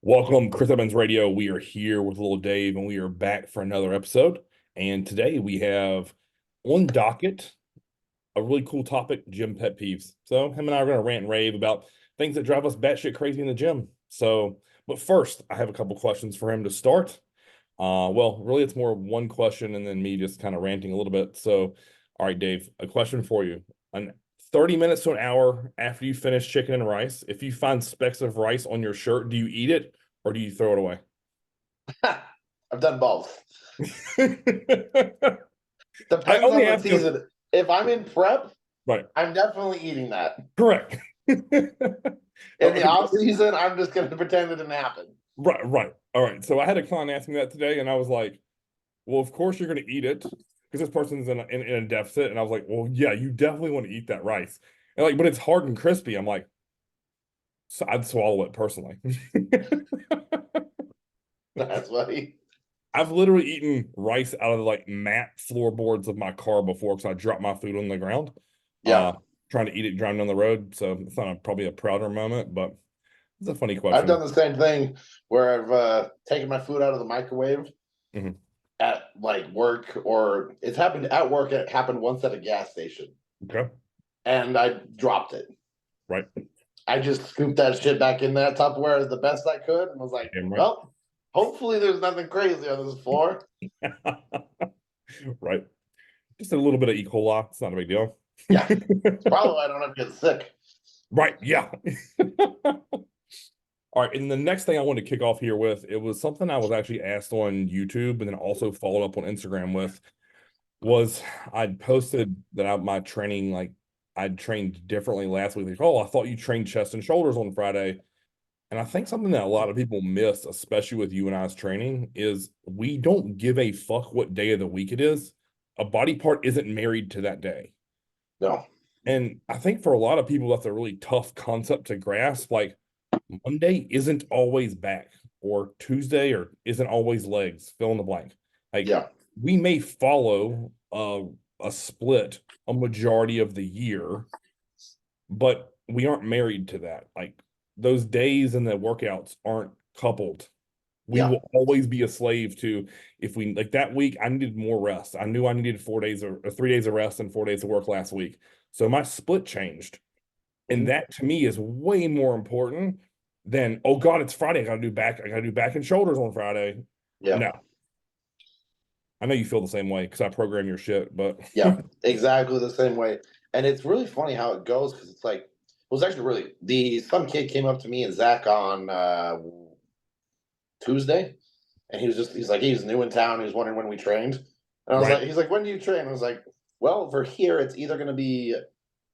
Welcome, Chris Evans Radio. We are here with little Dave, and we are back for another episode. And today we have on docket a really cool topic, gym pet peeves. So him and I are going to rant and rave about things that drive us batshit crazy in the gym. But first, I have a couple questions for him to start. Well, really, it's more one question and then me just kind of ranting a little bit. So, all right, Dave, a question for you. An 30 minutes to an hour after you finish chicken and rice, if you find specks of rice on your shirt, do you eat it or do you throw it away? I've done both. I Depends only on the ask you, season. If I'm in prep, right, I'm definitely eating that. correct. In the Okay, off season, I'm just going to pretend it didn't happen. right, right. All right. So I had a client ask me that today, and I was like, well, of course you're going to eat it because this person's in a deficit. And I was like, well, yeah, you definitely want to eat that rice. And like, but it's hard and crispy. I'm like, so I'd swallow it personally. That's funny. I've literally eaten rice out of the like matte floorboards of my car before because I dropped my food on the ground, Yeah, trying to eat it driving down the road. So it's not probably a prouder moment, but it's a funny I've done question. the same thing where I've taken my food out of the microwave Mhm. at like work, or it's happened at work. It happened once at a gas station, Okay. and I dropped it. Right. I just scooped that shit back in that Tupperware the best I could, and was like, Damn right. "Well, hopefully there's nothing crazy on this floor." Right. Just a little bit of E. coli. It's not a big deal. Yeah, it's probably why I don't ever get sick. Right. Yeah. All right. And the next thing I wanted to kick off here with, it was something I was actually asked on YouTube and then also followed up on Instagram with was I'd posted that my training, like I'd trained differently last week. Like, oh, I thought you trained chest and shoulders on Friday. And I think something that a lot of people miss, especially with you and I's training, is we don't give a fuck what day of the week it is. A body part isn't married to that day. No. And I think for a lot of people, that's a really tough concept to grasp. Like Monday isn't always back, or Tuesday or isn't always legs, fill in the blank. Like Yeah. we may follow a split a majority of the year, but we aren't married to that. Like those days and the workouts aren't coupled. We Yeah. will always be a slave to if we like that week, I needed more rest. I knew I needed 4 days or 3 days of rest and 4 days of work last week. So my split changed. And Mhm. that to me is way more important than, oh God, it's Friday. I gotta do back and shoulders on Friday. Yeah. No. I know you feel the same way because I program your shit, but Yeah. Exactly the same way. And it's really funny how it goes because it's like it was actually really the some kid came up to me and Zach on Tuesday, and he's like he's new in town. He was wondering when we trained, and I was right, like, he's like, when do you train? I was like, well, for here it's either going to be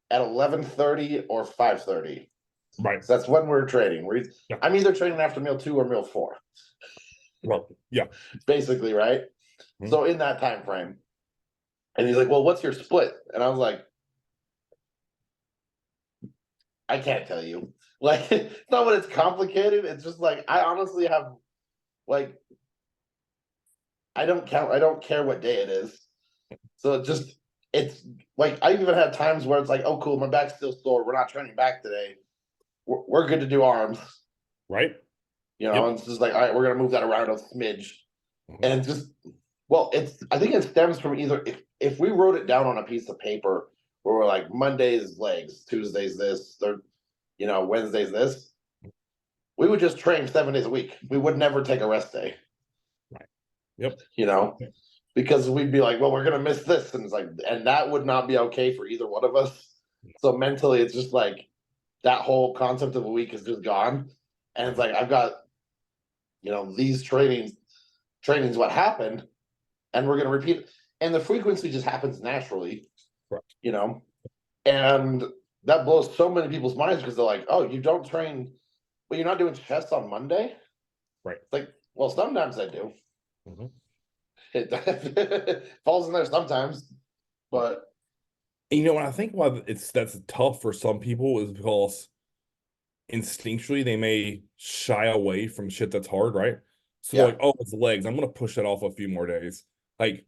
at 11:30 or 5:30. right. So that's when we're training. Yeah. I'm either training after meal 2 or meal 4, Well, yeah. basically, right? Mhm. So in that time frame, and he's like, well, what's your split? And I was like, I can't tell you. Like, it's not what it's complicated. It's just like I honestly have like I don't count. I don't care what day it is. So it's like I even had times where it's like, oh, cool, my back's still sore. We're not training back today. We're good to do arms. Right. And Yep. it's just like, all right, we're gonna move that around a smidge. Mhm. And it's just well, it's I think it stems from either if we wrote it down on a piece of paper where we're like Monday's legs, Tuesday's this, Wednesday's this, we would just train 7 days a week. We would never take a rest day, Right. Yep. you know, because we'd be like, well, we're gonna miss this, and it's like, and that would not be okay for either one of us. So mentally, it's just like that whole concept of a week is just gone, and it's like I've got these trainings what happened, and we're gonna repeat it, and the frequency just happens naturally, Correct. you know, and that blows so many people's minds because they're like, oh, you don't train, but you're not doing chest on Monday. Right. It's like, well, sometimes I do. Mhm. It falls in there sometimes, Right. but And, what I think why that's tough for some people is because instinctually they may shy away from shit that's hard, right? So they're yeah, like, oh, it's legs. I'm gonna push that off a few more days. Like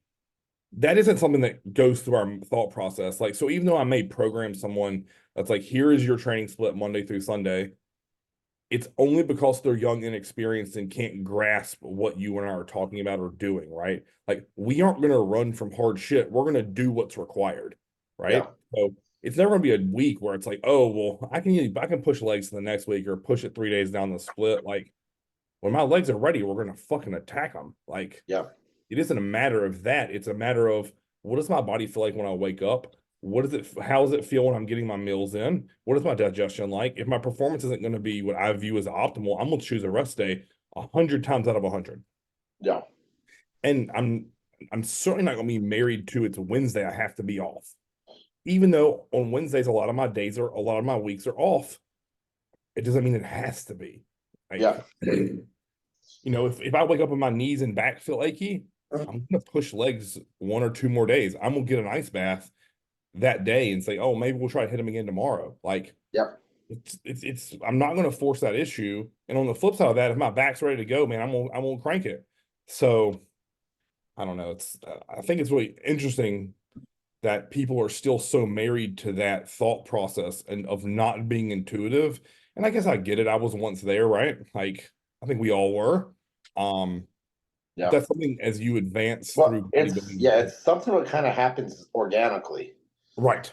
that isn't something that goes through our thought process. Like, so even though I may program someone that's like, here is your training split Monday through Sunday, it's only because they're young and inexperienced and can't grasp what you and I are talking about or doing, right? Like we aren't going to run from hard shit. We're going to do what's required, right? Yeah. So it's never going to be a week where it's like, oh, well, I can push legs to the next week or push it 3 days down the split. Like when my legs are ready, we're going to fucking attack them. Like Yeah. it isn't a matter of that. It's a matter of what does my body feel like when I wake up? What does it, how does it feel when I'm getting my meals in? What is my digestion like? If my performance isn't going to be what I view as optimal, I'm going to choose a rest day 100 times out of 100. Yeah. And I'm certainly not going to be married to it's Wednesday. I have to be off. Even though on Wednesdays, a lot of my days are, a lot of my weeks are off. It doesn't mean it has to be. Like, Yeah. if I wake up and my knees and back feel achy, I'm gonna push legs 1 or 2 more days. I'm gonna get an ice bath that day and say, oh, maybe we'll try to hit them again tomorrow. Like Yeah. it's I'm not gonna force that issue. And on the flip side of that, if my back's ready to go, man, I'm gonna crank it. So I don't know. I think it's really interesting that people are still so married to that thought process and of not being intuitive. And I guess I get it. I was once there, right? Like I think we all were. But Yeah. that's something as you advance Well, through it's bodybuilding. yeah, it's something that kind of happens organically. Right.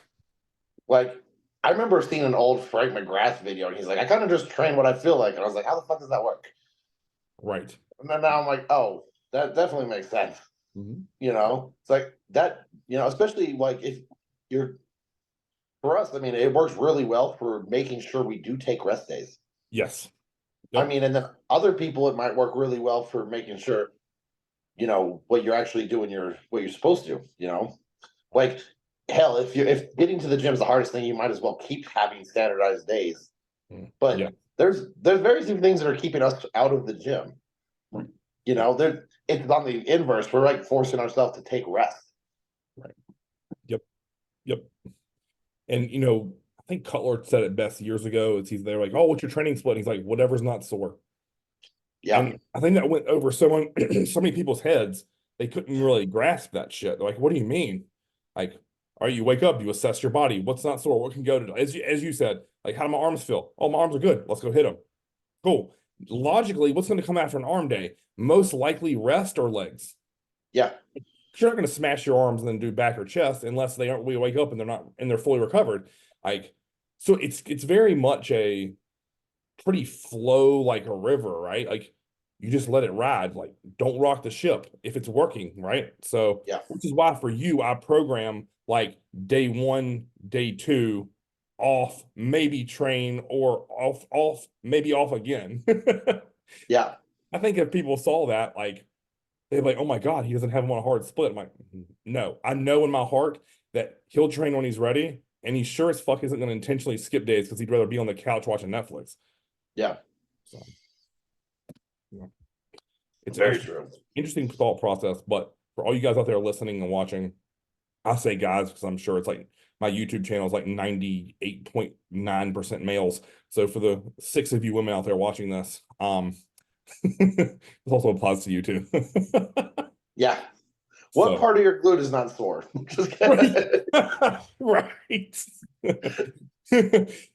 Like I remember seeing an old Frank McGrath video, and he's like, "I kind of just train what I feel like," and I was like, "How the fuck does that work?" Right. And then now I'm like, "Oh, that definitely makes sense." Mhm. It's like that. Especially like if you're for us. I mean, it works really well for making sure we do take rest days. Yes. I Yep. mean, and then other people, it might work really well for making sure what you're actually doing what you're supposed to. Like hell, if getting to the gym is the hardest thing, you might as well keep having standardized days. Yeah. But there's very few things that are keeping us out of the gym. There it's on the inverse. We're like forcing ourselves to take rest. Right. Yep. Yep. And I think Cutler said it best years ago. They're like, oh, what's your training split? And he's like, whatever's not sore. Yeah, And I think that went over so many people's heads, they couldn't really grasp that shit. They're like, what do you mean? Like, all right, you wake up, you assess your body. What's not sore? What can go to, as you said, like, how do my arms feel? Oh, my arms are good. Let's go hit them. Cool. Logically, what's going to come after an arm day? Most likely rest or legs. yeah, You're not going to smash your arms and then do back or chest unless we wake up and they're fully recovered. Like, so it's very much a pretty flow like a river, right? Like you just let it ride. Like don't rock the ship if it's working, right? So yeah, which is why for you, I program like day one, day two, off, maybe train or off, maybe off again. yeah, I think if people saw that, like they're like, oh my God, he doesn't have him on a hard split. I'm like, no, I know in my heart that he'll train when he's ready, and he sure as fuck isn't going to intentionally skip days because he'd rather be on the couch watching Netflix. yeah. So, yeah. It's Very interesting, true. interesting thought process. But for all you guys out there listening and watching, I say guys because I'm sure it's like my YouTube channel is like 98.9% males. So for the 6 of you women out there watching this, this also applies to you too. Yeah. What So part of your glute is not sore? Just right, kidding. right.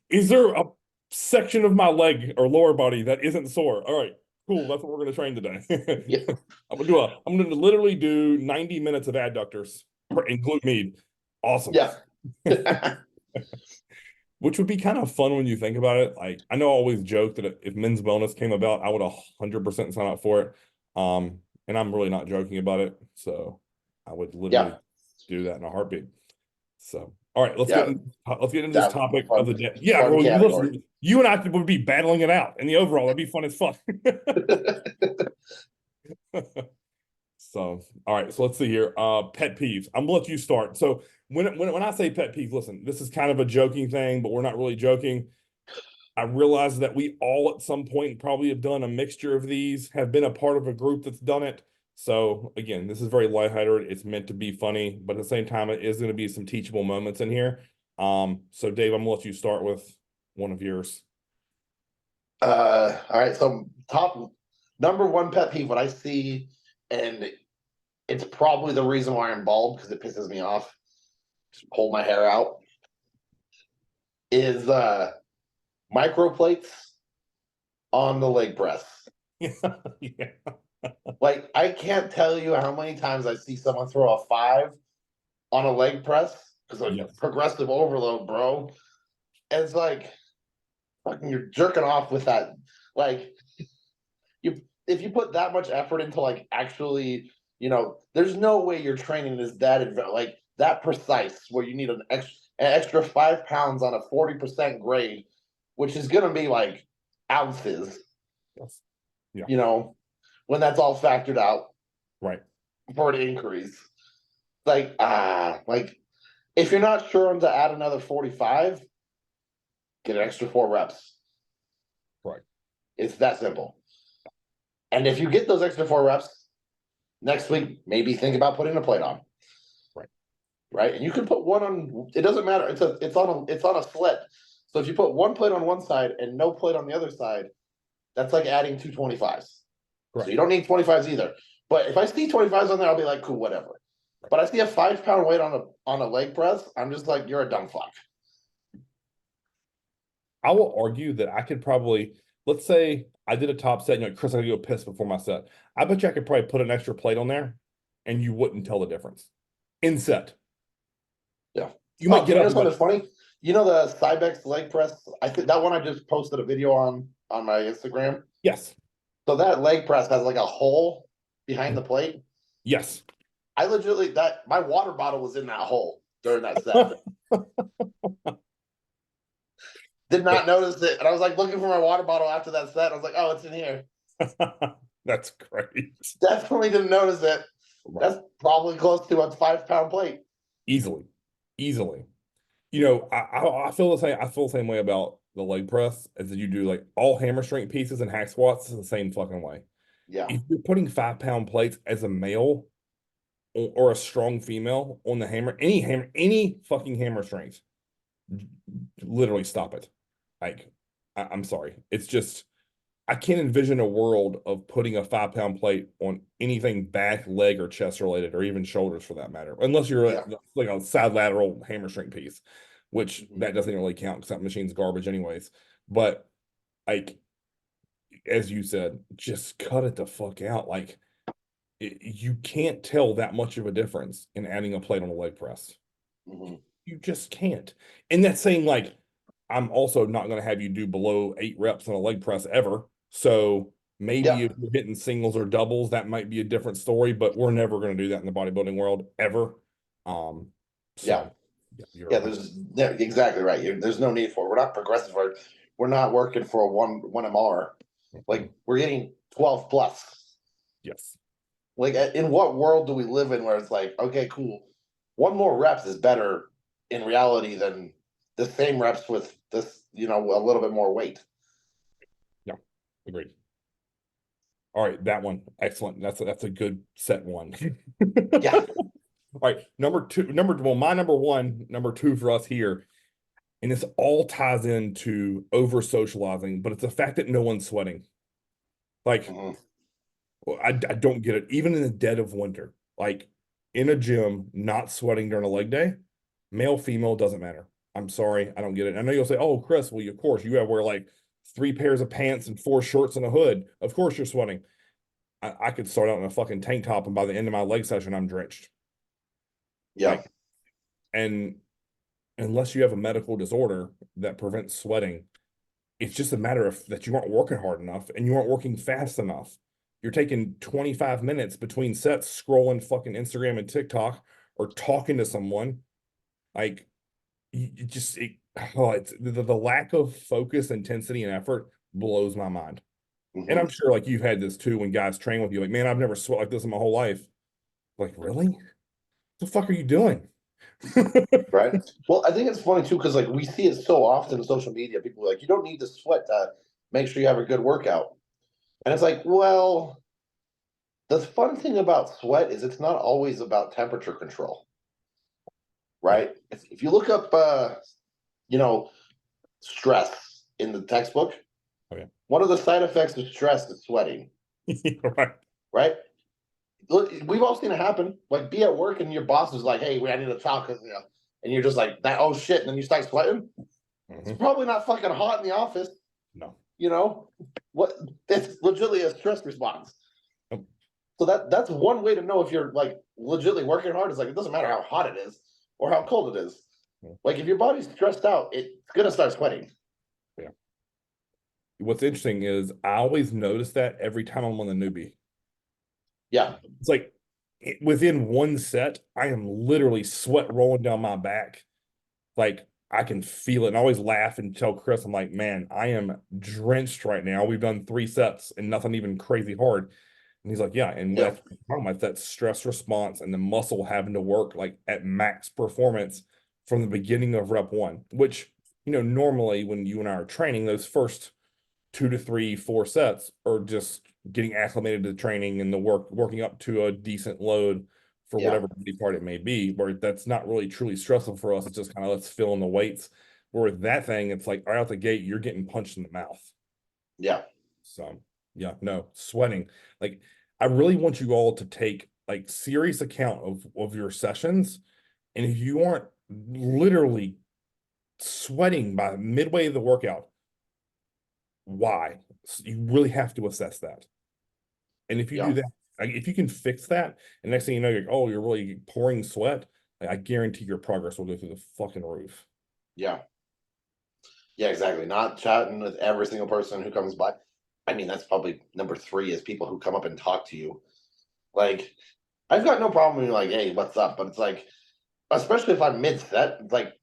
Is there a section of my leg or lower body that isn't sore? All right, cool. That's what we're gonna train today. Yeah, I'm gonna literally do 90 minutes of adductors and glute med. Awesome. yeah, Which would be kind of fun when you think about it. Like I know I always joke that if men's wellness came about, I would 100% sign up for it. And I'm really not joking about it. So I would yeah, literally do that in a heartbeat. So all right, yeah. let's get into this That topic of fun, the day. Yeah, fun well, category. listen, you and I would be battling it out in the overall. That'd be fun as fuck. So, all right, so let's see here. Pet peeves. I'm gonna let you start. So when I say pet peeves, listen, this is kind of a joking thing, but we're not really joking. I realize that we all at some point probably have done a mixture of these, have been a part of a group that's done it. So again, this is very lighthearted. It's meant to be funny, but at the same time, it is going to be some teachable moments in here. So Dave, I'm gonna let you start with one of yours. All right. So top number one pet peeve, what I see, and it's probably the reason why I'm bald because it pisses me off. Just pull my hair out. Is microplates on the leg press. Yeah. Like, I can't tell you how many times I see someone throw a 5 on a leg press because like Yes. progressive overload, bro. And it's like fucking you're jerking off with that. Like, you if you put that much effort into like actually, there's no way your training is like that precise where you need an extra 5 pounds on a 40% grade, which is gonna be like ounces, Yes. Yeah. When that's all factored out Right. for an increase. Like if you're not sure to add another 45, get an extra 4 reps. Right. It's that simple. And if you get those extra 4 reps, next week, maybe think about putting a plate on. Right. Right. And you can put one on, it doesn't matter. It's on a sled. So if you put one plate on one side and no plate on the other side, that's like adding 225s. So you don't need 25s either. But if I see 25s on there, I'll be like, cool, whatever. But I see a 5 pound weight on a leg press, I'm just like, you're a dumb fuck. I will argue that I could probably, let's say I did a top set and you're like, Chris, I gotta go piss before my set. I bet you I could probably put an extra plate on there and you wouldn't tell the difference in set. Yeah. You might get up and something funny? You know the Cybex leg press? I think that one I just posted a video on my Instagram. yes. So that leg press has like a hole behind the plate. Yes. I legitimately my water bottle was in that hole during that set. Did not notice it. And I was like looking for my water bottle after that set. I was like, oh, it's in here. That's great. Definitely didn't notice it. Right. That's probably close to a 5 pound plate. Easily. Easily. I feel the same. I feel the same way about the leg press as you do like all hammer strength pieces and hack squats is the same fucking way. Yeah. If you're putting 5 pound plates as a male or a strong female on the hammer, any fucking hammer strength, literally stop it. Like, I'm sorry. It's just, I can't envision a world of putting a 5 pound plate on anything back, leg, or chest related, or even shoulders for that matter, unless you're like a side lateral hammer strength piece, which that doesn't really count because that machine's garbage anyways. But like, as you said, just cut it the fuck out. Like, you can't tell that much of a difference in adding a plate on a leg press. Mm-hmm. You just can't. And that's saying like, I'm also not going to have you do below 8 reps on a leg press ever. So maybe if you're hitting singles or doubles, that might be a different story, but we're never going to do that in the bodybuilding world ever. So exactly right. There's no need for it. We're not progressive. We're not working for a one MR. Like we're getting 12 plus. Yes. Like in what world do we live in where it's like, okay, cool, one more reps is better in reality than the same reps with this, a little bit more weight. Yeah, agreed. All right, that one, excellent. That's a good set one. Yeah. All right, my number one, number two for us here, and this all ties into over socializing, but it's the fact that no one's sweating. Like, I don't get it. Even in the dead of winter, like in a gym, not sweating during a leg day, male, female, doesn't matter. I'm sorry, I don't get it. I know you'll say, "Oh, Chris, well, of course you have wear like 3 pairs of pants and 4 shorts and a hood. Of course you're sweating." I could start out in a fucking tank top, and by the end of my leg session, I'm drenched. Yeah. Like, and unless you have a medical disorder that prevents sweating, it's just a matter of that you aren't working hard enough and you aren't working fast enough. You're taking 25 minutes between sets scrolling fucking Instagram and TikTok or talking to someone. Like, it's the lack of focus, intensity, and effort blows my mind. And I'm sure like you've had this too when guys train with you, like, man, I've never sweat like this in my whole life. Like, really? What the fuck are you doing? Right. Well, I think it's funny too, because like we see it so often in social media. People are like, you don't need to sweat to make sure you have a good workout. And it's like, well, the fun thing about sweat is it's not always about temperature control. Right? If you look up stress in the textbook, one of the side effects of stress is sweating. Right. Right? Look, we've all seen it happen. Like, be at work and your boss is like, "Hey, I need a talk," and you're just like, "That oh shit," and then you start sweating. It's probably not fucking hot in the office. No. you know, what it's legitimately a stress response. Oh, So that's one way to know if you're like legitimately working hard. Is like it doesn't matter how hot it is or how cold it is. yeah. Like if your body's stressed out, it's gonna start sweating. Yeah. What's interesting is I always notice that every time I'm on the newbie. Yeah, It's like within one set, I am literally sweat rolling down my back. Like I can feel it. And I always laugh and tell Chris, I'm like, man, I am drenched right now. We've done 3 sets and nothing even crazy hard. And he's like, yeah. And yeah, that's what I'm talking about, that stress response and the muscle having to work like at max performance from the beginning of rep one, which, normally when you and I are training, those first 2 to 3, 4 sets are just getting acclimated to the training and the working up to a decent load for yeah, whatever body part it may be, where that's not really truly stressful for us. It's just kind of let's fill in the weights. Where with that thing, it's like right out the gate, you're getting punched in the mouth. yeah, So yeah, no, sweating. Like I really want you all to take like serious account of your sessions. And if you aren't literally sweating by midway of the workout, why? You really have to assess that. And if you do yeah, that, like, if you can fix that, and next thing you know, you're really pouring sweat, like, I guarantee your progress will go through the fucking roof. yeah, yeah. Exactly. Not chatting with every single person who comes by. I mean, that's probably number three is people who come up and talk to you. Like, I've got no problem being like, "Hey, what's up?" But it's like, especially if I'm mid set, it's like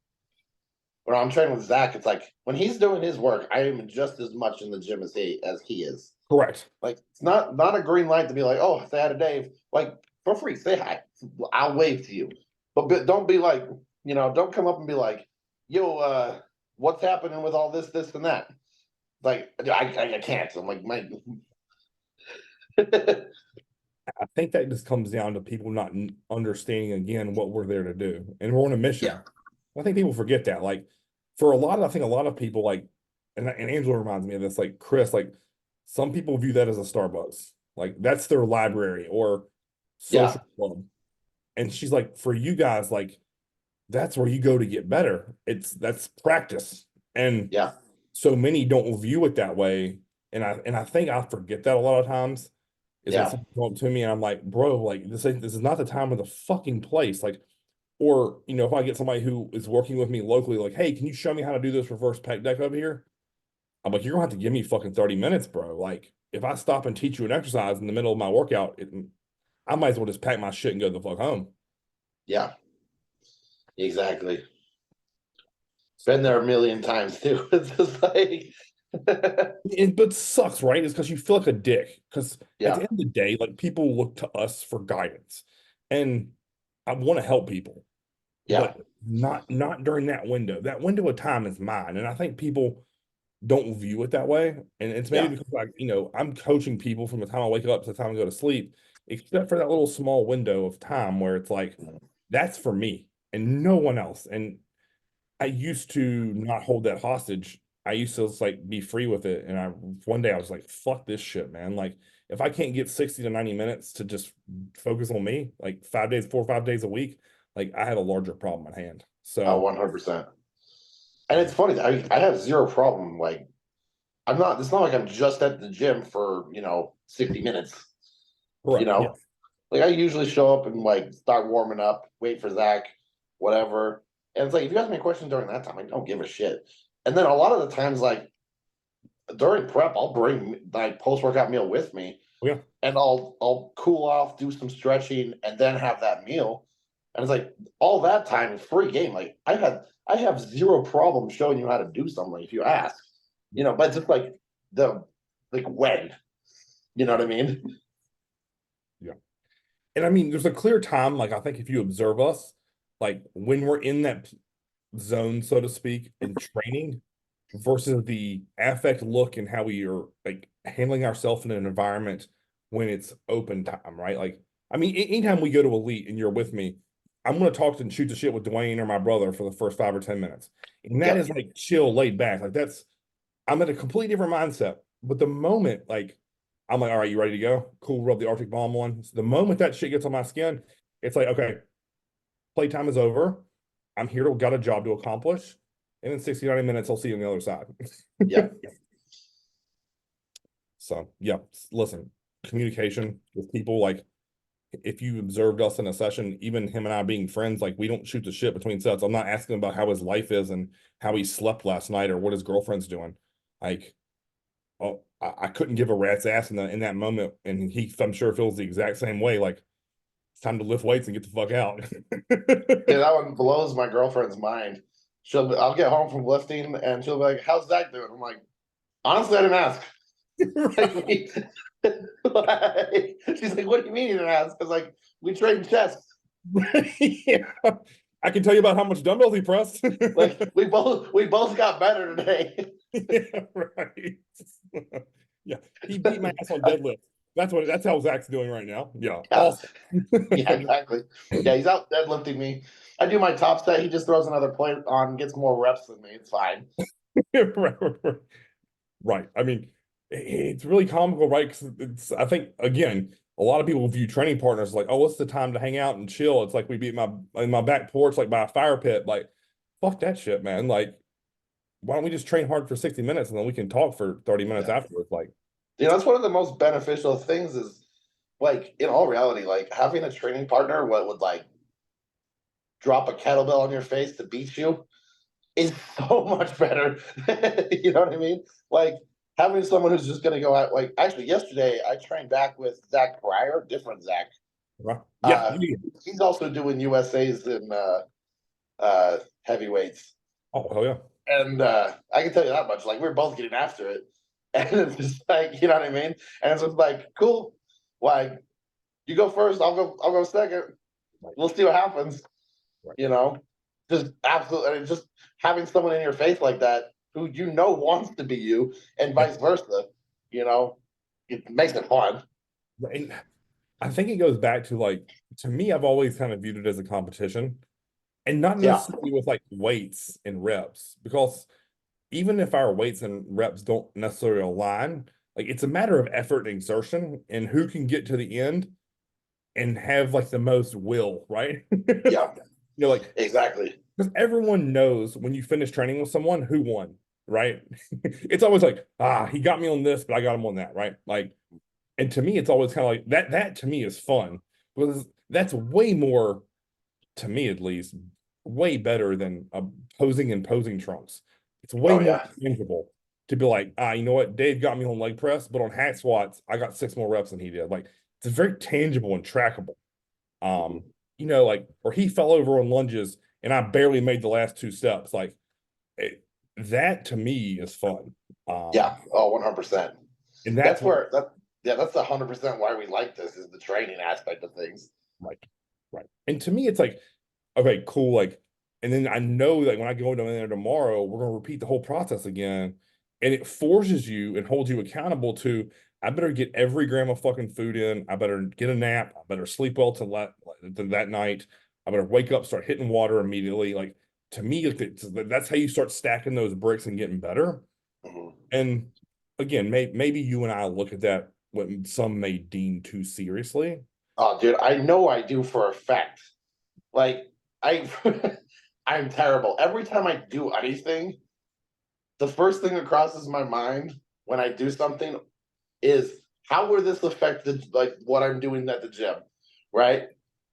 when I'm training with Zach, it's like when he's doing his work, I am just as much in the gym as he is. Correct. Like it's not a green light to be like, oh, say hi to Dave. Like for free, say hi. I'll wave to you, but don't be like, don't come up and be like, yo, what's happening with all this, and that. Like I can't. I'm like my. I think that just comes down to people not understanding again what we're there to do, and we're on a Yeah, mission. I think people forget that. Like for a lot of, I think a lot of people like, and Angela reminds me of this. Like Chris, like some people view that as a Starbucks, like that's their library or yeah, social club, and she's like, for you guys, like that's where you go to get better. That's practice. And yeah, so many don't view it that way. And I think I forget that a lot of times is when yeah, someone come up to me and I'm like, bro, like this is not the time or the fucking place. Like, or if I get somebody who is working with me locally, like, hey, can you show me how to do this reverse pec deck over here? I'm like, you're gonna have to give me fucking 30 minutes, bro. Like, if I stop and teach you an exercise in the middle of my workout, I might as well just pack my shit and go the fuck home. yeah. Exactly. So Been there a million times too. It's just like, But it sucks, right? It's because you feel like a dick. Because at the yeah, end of the day, like people look to us for guidance, and I want to help people, yeah, but not during that window. That window of time is mine, and I think people don't view it that way. And it's maybe yeah, because I'm coaching people from the time I wake up to the time I go to sleep, except for that little small window of time where it's like that's for me and no one else. And I used to not hold that hostage. I used to just like be free with it. And one day I was like, fuck this shit, man. Like if I can't get 60 to 90 minutes to just focus on me, like 5 days, 4 or 5 days a week, like I have a larger problem at hand. oh, So 100%. And it's funny, I have zero problem. Like, it's not like I'm just at the gym for, 60 minutes, you correct. Yeah. know? Like, I usually show up and, like, start warming up, wait for Zach, whatever. And it's like, if you ask me a question during that time, I don't give a shit. And then a lot of the times, like, during prep, I'll bring, like, post workout meal with me Oh, yeah. and I'll cool off, do some stretching, and then have that meal. And it's like all that time is free game. Like I have zero problem showing you how to do something if you ask. But it's just like the like when. You know what I mean? Yeah. And I mean, there's a clear time, like I think if you observe us, like when we're in that zone, so to speak, in training versus the affect look and how we are like handling ourselves in an environment when it's open time, right? Like, I mean, anytime we go to elite and you're with me, I'm gonna talk and shoot the shit with Dwayne or my brother for the first 5 or 10 minutes. And that is Yep. like chill, laid back. Like that's I'm in a completely different mindset. But the moment, like, I'm like, all right, you ready to go? Cool, rub the Arctic Bomb on. So the moment that shit gets on my skin, it's like, okay, playtime is over. I'm here to got a job to accomplish. And in 60, 90 minutes, I'll see you on the other side. Yep. So yeah, listen, communication with people, like if you observed us in a session, even him and I being friends, like we don't shoot the shit between sets. I'm not asking about how his life is and how he slept last night or what his girlfriend's doing. Like, oh, I couldn't give a rat's ass in that moment, and he, I'm sure, feels the exact same way. Like it's time to lift weights and get the fuck out. Yeah, that one blows my girlfriend's mind. I'll get home from lifting and she'll be like, "How's Zach doing?" I'm like, "Honestly, I didn't ask." Like, she's like, "What do you mean you didn't ask?" Because like we train chest. Yeah. I can tell you about how much dumbbells he pressed. Like we both got better today. Yeah, right. Yeah, he beat my ass on deadlift. That's how Zach's doing right now. Yeah, Yeah, awesome. yeah, exactly. Yeah, he's out deadlifting me. I do my top set. He just throws another plate on, gets more reps than me. It's fine. Right. Right. I mean, it's really comical, right? Because I think, again, a lot of people view training partners like, oh, what's the time to hang out and chill? It's like we be in my back porch, like by a fire pit. Like, fuck that shit, man. Like, why don't we just train hard for 60 minutes and then we can talk for 30 minutes Yeah. afterwards? Like, That's one of the most beneficial things is like in all reality, like having a training partner what would like drop a kettlebell on your face to beat you is so much better. You know what I mean? Like having someone who's just gonna go out like actually yesterday I trained back with Zach Breyer, different Zach. yeah, Uh yeah. he's also doing USA's in heavyweights. Oh, hell yeah. And I can tell you that much. Like we're both getting after it, and it's just like you know what I mean. And it's just like cool. Like you go first, I'll go. I'll go second. Right, We'll see what happens. right. You know, just absolutely. And just having someone in your face like that who you know wants to be you, and Yeah. vice versa. You know, it makes it fun. And I think it goes back to like, to me, I've always kind of viewed it as a competition and not Yeah, necessarily with like weights and reps, because even if our weights and reps don't necessarily align, like it's a matter of effort and exertion and who can get to the end and have like the most will, right? yeah, Like, exactly. because everyone knows when you finish training with someone who won, right? It's always like, he got me on this, but I got him on that, right? Like, and to me, it's always kind of like that to me is fun because that's way more, to me at least, way better than posing and posing trunks. It's way Oh more yeah. tangible to be like, you know what, Dave got me on leg press, but on hack squats, I got 6 more reps than he did. Like it's very tangible and trackable. Mhm. Like, or he fell over on lunges and I barely made the last 2 steps. Like that to me is fun. Yeah. Oh, 100%. And that's That's what, where that. Yeah, that's 100% why we like this is the training aspect of things. right, right. And to me, it's like, okay, cool. Like, and then I know that when I go in there tomorrow, we're gonna repeat the whole process again. And it forces you and holds you accountable to, I better get every gram of fucking food in. I better get a nap. I better sleep well till that night. I better wake up, start hitting water immediately. Like to me, that's how you start stacking those bricks and getting better. Mhm. And again, maybe you and I look at that what some may deem too seriously. Oh, dude, I know I do for a fact. Like I, I'm terrible. Every time I do anything, the first thing that crosses my mind when I do something is how would this affect like what I'm doing at the gym, right?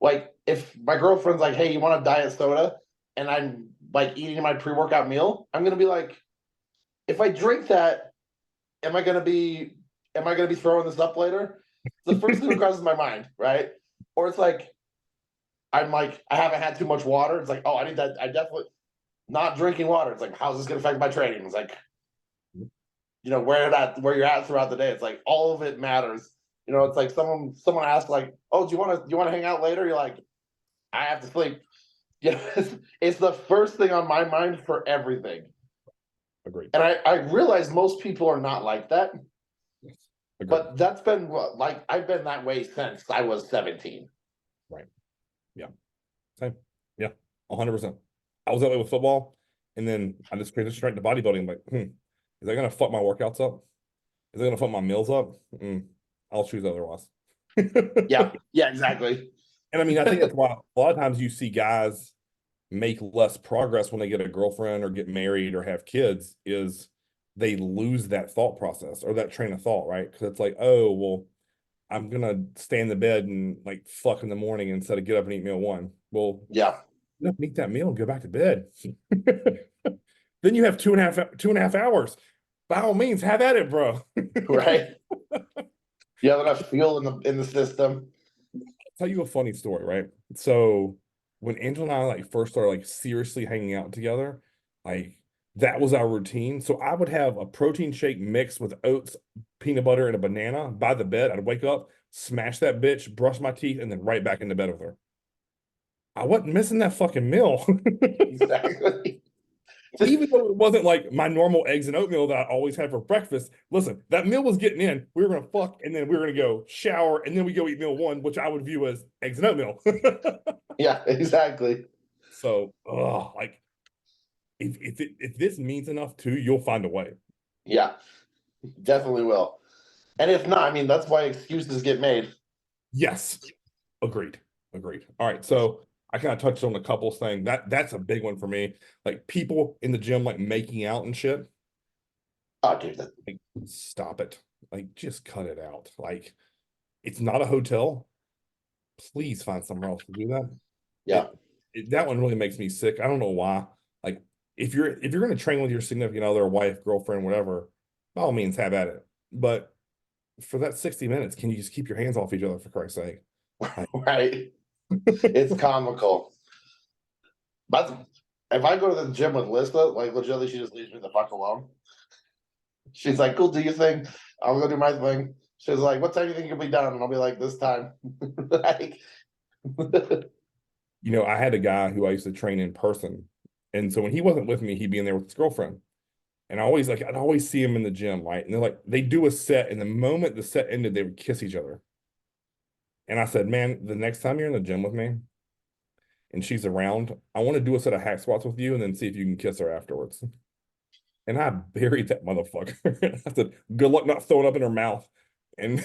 Like if my girlfriend's like, "Hey, you want a diet soda?" and I'm like eating my pre-workout meal, I'm gonna be like, if I drink that, am I gonna be am I gonna be throwing this up later? The first thing that crosses my mind, right? Or it's like I'm like I haven't had too much water. It's like, oh, I need that. I definitely not drinking water. It's like, how's this gonna affect my training? It's like, where you're at throughout the day. It's like all of it matters. It's like someone asked like, oh, do you want to hang out later? You're like, I have to sleep. Yeah, it's the first thing on my mind for everything. Agreed. And I realize most people are not like that, Yes. Agreed. but that's been like I've been that way since I was 17. Right. Yeah. Same. Yeah. 100%. I was that way with football. And then I just created strength to bodybuilding. I'm like, is that gonna fuck my workouts up? Is it gonna fuck my meals up? I'll choose otherwise. Yeah, yeah, exactly. And I mean, I think that's why a lot of times you see guys make less progress when they get a girlfriend or get married or have kids, is they lose that thought process or that train of thought, right? Because it's like, oh, well, I'm gonna stay in the bed and like fuck in the morning instead of get up and eat meal one. Well, Yeah. get up and eat that meal and go back to bed. Then you have 2.5 hours. By all means, have at it, bro. Right. You have enough fuel in the system. Tell you a funny story, right? So when Angela and I like first started like seriously hanging out together, like that was our routine. So I would have a protein shake mixed with oats, peanut butter, and a banana by the bed. I'd wake up, smash that bitch, brush my teeth, and then right back into bed with her. I wasn't missing that fucking meal. Exactly. Even though it wasn't like my normal eggs and oatmeal that I always had for breakfast. Listen, that meal was getting in. We were gonna fuck, and then we were gonna go shower, and then we go eat meal one, which I would view as eggs and oatmeal. Yeah, exactly. So, like if this means enough to you, you'll find a way. Yeah, definitely will. And if not, I mean, that's why excuses get made. Yes, agreed, agreed. All right, so I kind of touched on a couple things. That's a big one for me. Like people in the gym, like making out and shit. Oh, dude, that, Like, stop it. Like, just cut it out. Like, it's not a hotel. Please find somewhere else to do that. yeah, That one really makes me sick. I don't know why. Like, if you're going to train with your significant other, wife, girlfriend, whatever, by all means, have at it. But for that 60 minutes, can you just keep your hands off each other for Christ's sake? Like, right. It's comical. But if I go to the gym with Lisa, like legitimately, she just leaves me the fuck alone. She's like, "Cool, do your thing. I'll go do my thing." She's like, "What time do you think you'll be done?" And I'll be like, "This time." Like, I had a guy who I used to train in person. And so when he wasn't with me, he'd be in there with his girlfriend. And I'd always see him in the gym, right? And they're like, they do a set, and the moment the set ended, they would kiss each other. And I said, man, the next time you're in the gym with me and she's around, I want to do a set of hack squats with you and then see if you can kiss her afterwards. And I buried that motherfucker. I said, good luck not throwing up in her mouth. And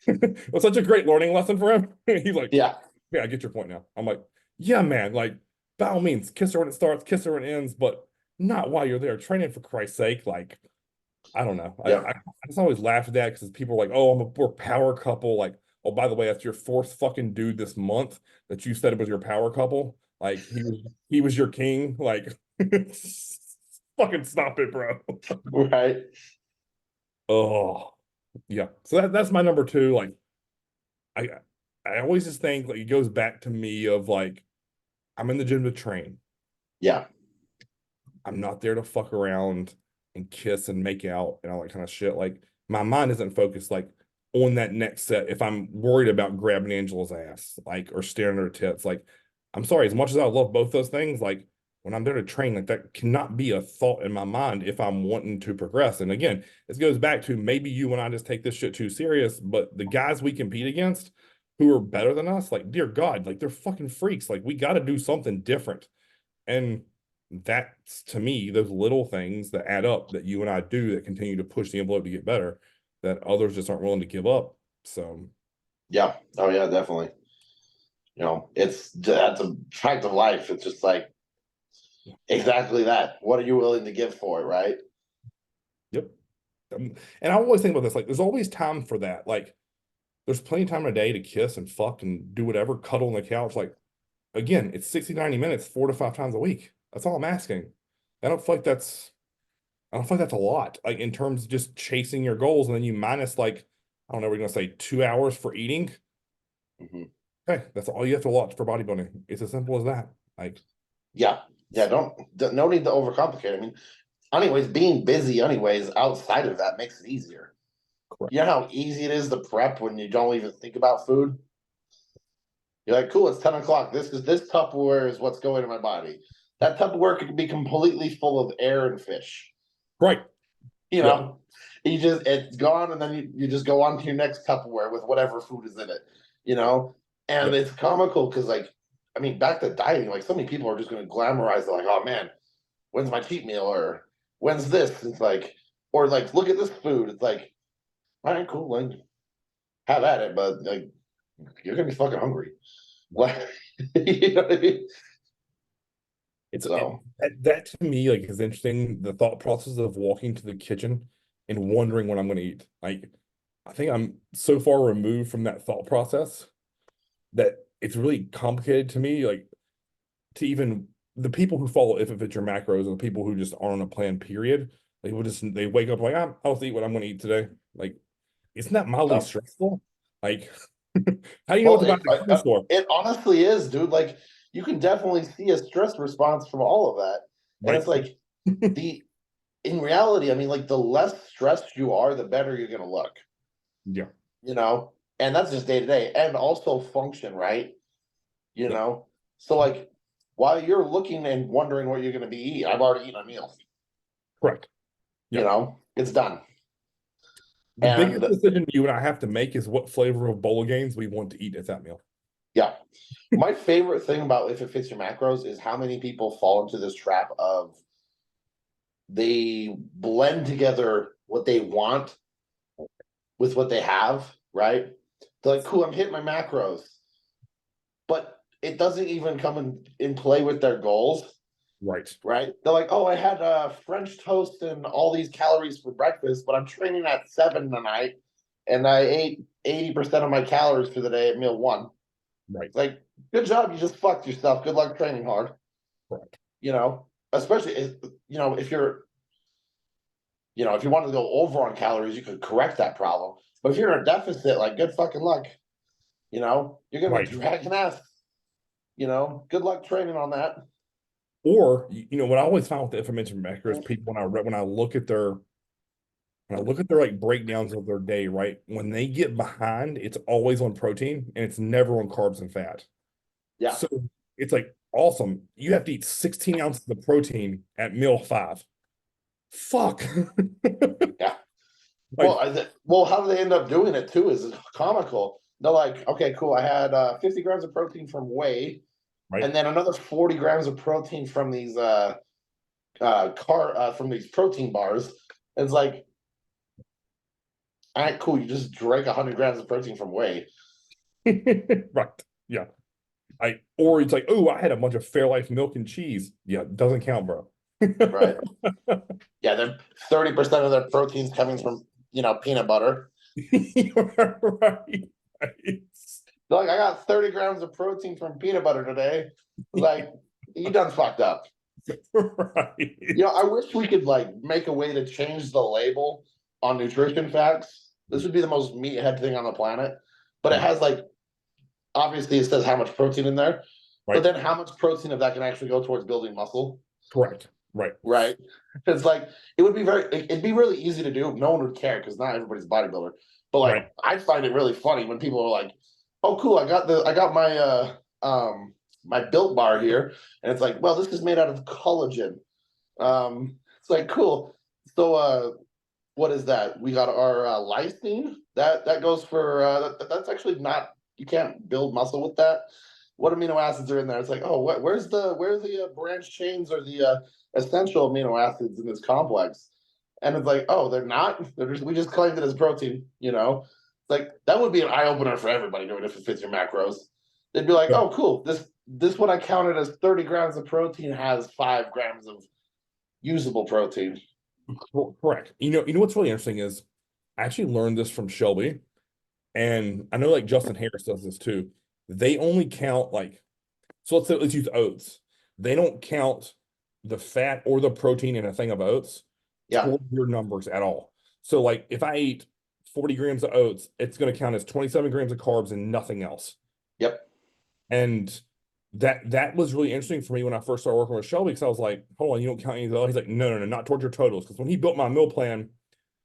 it was such a great learning lesson for him. He's like, yeah, yeah, I get your point now. I'm like, yeah, man, like by all means, kiss her when it starts, kiss her when it ends, but not while you're there training for Christ's sake. Like, I don't know. I, yeah, I, I just always laugh at that because people are like, oh, we're power couple. Like, oh, by the way, that's your fourth fucking dude this month that you said was your power couple. Like he was your king. Like fucking stop it, bro. right. Oh yeah. So that's my number two. Like I I always just think like it goes back to me of like I'm in the gym to train. Yeah, I'm not there to fuck around and kiss and make out and all that kind of shit. Like my mind isn't focused like on that next set if I'm worried about grabbing Angela's ass, like or staring at her tits. Like, I'm sorry, as much as I love both those things, like when I'm there to train, like that cannot be a thought in my mind if I'm wanting to progress. And again, this goes back to maybe you and I just take this shit too serious, but the guys we compete against who are better than us, like, dear God, like they're fucking freaks. Like, we got to do something different. And that's to me those little things that add up that you and I do that continue to push the envelope to get better that others just aren't willing to give up. So yeah. Oh yeah, definitely. That's a fact of life. It's just like exactly that. What are you willing to give for it, right? yep. And I always think about this, like there's always time for that. Like there's plenty of time in a day to kiss and fuck and do whatever, cuddle on the couch. Like again, it's 60, 90 minutes, 4 to 5 times a week. That's all I'm asking. I don't feel like that's I don't feel like that's a lot. Like in terms of just chasing your goals, and then you minus like, I don't know, we're gonna say 2 hours for eating. Mhm. Okay, that's all you have to watch for bodybuilding. It's as simple as that. Like, Yeah, yeah. No need to overcomplicate. I mean, anyways, being busy, anyways, outside of that makes it easier. correct. You know how easy it is to prep when you don't even think about food. You're like, cool, it's 10 o'clock. This Tupperware is what's going in my body. That Tupperware could be completely full of air and fish. Right. You Yep. know, it's gone, and then you just go on to your next Tupperware with whatever food is in it. You know, and Yep. it's comical because, like, I mean, back to dieting, like so many people are just going to glamorize it, like, oh man, when's my cheat meal, or when's this? It's like, or like, look at this food. It's like, all right, cool, like, have at it, but like, you're gonna be fucking hungry. Like, you know what I mean? So that to me like is interesting. The thought process of walking to the kitchen and wondering what I'm going to eat. Like, I think I'm so far removed from that thought process that it's really complicated to me. Like, to even the people who follow if it fits your macros, or the people who just aren't on a plan, period. They wake up like, I'll eat what I'm going to eat today. Like, isn't that mildly no. stressful? Like, how do you know what Well, to buy at the grocery store? it honestly is, dude. Like you can definitely see a stress response from all of that, and Right? it's like the in reality, I mean, like the less stressed you are, the better you're gonna look. Yeah. You know, and that's just day to day, and also function, right? You Yep. know, so like while you're looking and wondering what you're gonna be eating, I've already eaten a meal. Correct. You Yep. know, it's done, The biggest and decision you and I have to make is what flavor of bowl of games we want to eat at that meal. yeah. My favorite thing about if it fits your macros is how many people fall into this trap of they blend together what they want with what they have, right? They're like, cool, I'm hitting my macros, but it doesn't even come in play with their goals, Right. right? They're like, oh, I had French toast and all these calories for breakfast, but I'm training at 7 tonight, and I ate 80% of my calories for the day at meal one. Right. It's like, good job, you just fucked yourself. Good luck training hard, Correct. especially if you're if you want to go over on calories, you could correct that problem. But if you're in a deficit, like good fucking luck. You're gonna be Right. dragging ass. Good luck training on that. Or what I always find with the aforementioned macros, people when I look at their like breakdowns of their day, right? When they get behind, it's always on protein and it's never on carbs and fat. Yeah, So it's like awesome. You have to eat 16 ounces of protein at meal five. Fuck. yeah. Like, Well, how do they end up doing it too? Is comical. They're like, okay, cool. I had 50 grams of protein from whey, right. and then another 40 grams of protein from these from these protein bars. And it's like, all right, cool. You just drank 100 grams of protein from whey. Right. Yeah. Or it's like, oh, I had a bunch of Fairlife milk and cheese. Yeah, doesn't count, bro. Right. Yeah, they're 30% of their proteins coming from peanut butter. Right. Right. They're like, I got 30 grams of protein from peanut butter today. Like, you done fucked up. Right. I wish we could like make a way to change the label on nutrition facts. This would be the most meathead thing on the planet. But it has like obviously it says how much protein in there, but Right. then how much protein of that can actually go towards building muscle, Correct. Right. right? It's like it'd be really easy to do. No one would care because not everybody's a bodybuilder. But like Right. I find it really funny when people are like, "Oh, cool! I got my my built bar here," and it's like, "Well, this is made out of collagen." It's like cool. So what is that? We got our lysine. That goes for that's actually not you can't build muscle with that. What amino acids are in there? It's like, oh, where's the branch chains or the essential amino acids in this complex? And it's like, oh, they're not. We just claimed it as protein. It's like that would be an eye opener for everybody doing if it fits your macros. They'd be like, Yeah. oh, cool. This what I counted as 30 grams of protein has 5 grams of usable protein. Correct. You know what's really interesting is I actually learned this from Shelby, and I know like Justin Harris does this too. They only count like so let's use oats. They don't count the fat or the protein in a thing of oats Yeah. toward your numbers at all. So like if I eat 40 grams of oats, it's going to count as 27 grams of carbs and nothing else. Yep. And that was really interesting for me when I first started working with Shelby because I was like, hold on, you don't count any of those. He's like, no, no, no, not towards your totals. Because when he built my meal plan,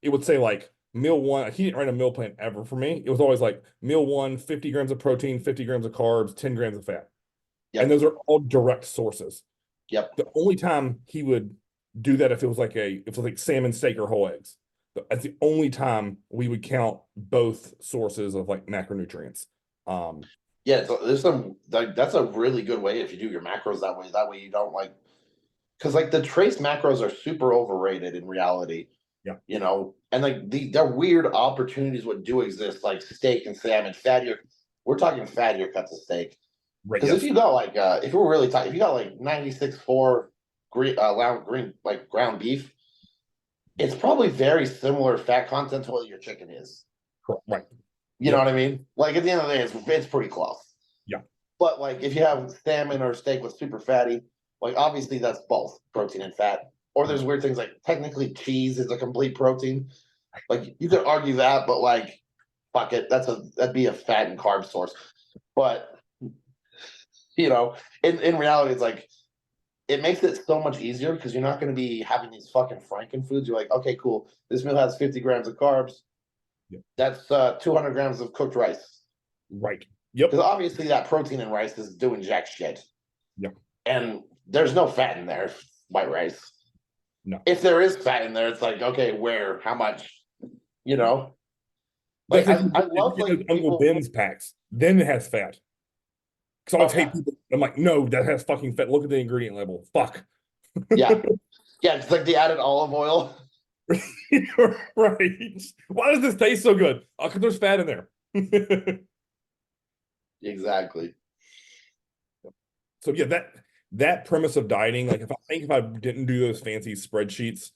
it would say like meal one, he didn't write a meal plan ever for me. It was always like meal one, 50 grams of protein, 50 grams of carbs, 10 grams of fat. And Yep. those are all direct sources. Yep. The only time he would do that if it was like salmon steak or whole eggs. That's the only time we would count both sources of like macronutrients. Um, Yeah, so there's some like that's a really good way if you do your macros that way. That way you don't like because like the trace macros are super overrated in reality. yeah, And like their weird opportunities would do exist, like steak and salmon, fattier. We're talking fattier cuts of steak. right. Because if Yes. you got like if we're really tight, if you got like 96.4 green like ground beef, it's probably very similar fat content to what your chicken is. Right. You know what I mean? Like at the end of the day, it's pretty close. Yeah. But like if you have salmon or steak with super fatty, like obviously that's both protein and fat. Or there's weird things like technically cheese is a complete protein. Like you could argue that, but like fuck it, that'd be a fat and carb source. But in reality, it's like it makes it so much easier because you're not going to be having these fucking Franken foods. You're like, okay, cool. This meal has 50 grams of carbs. Yep. That's 200 grams of cooked rice. Right. Yep. Because obviously that protein in rice is doing jack shit. Yep. And there's no fat in there, white rice. No. If there is fat in there, it's like, okay, where? How much? Like I love like Uncle Ben's packs. Then it has fat. Because I always hate people. I'm like, no, that has fucking fat. Look at the ingredient label. Fuck. Yeah. Yeah, it's like the added olive oil. Right. Why does this taste so good? Oh, because there's fat in there. Exactly. So yeah, that premise of dieting, like if I didn't do those fancy spreadsheets,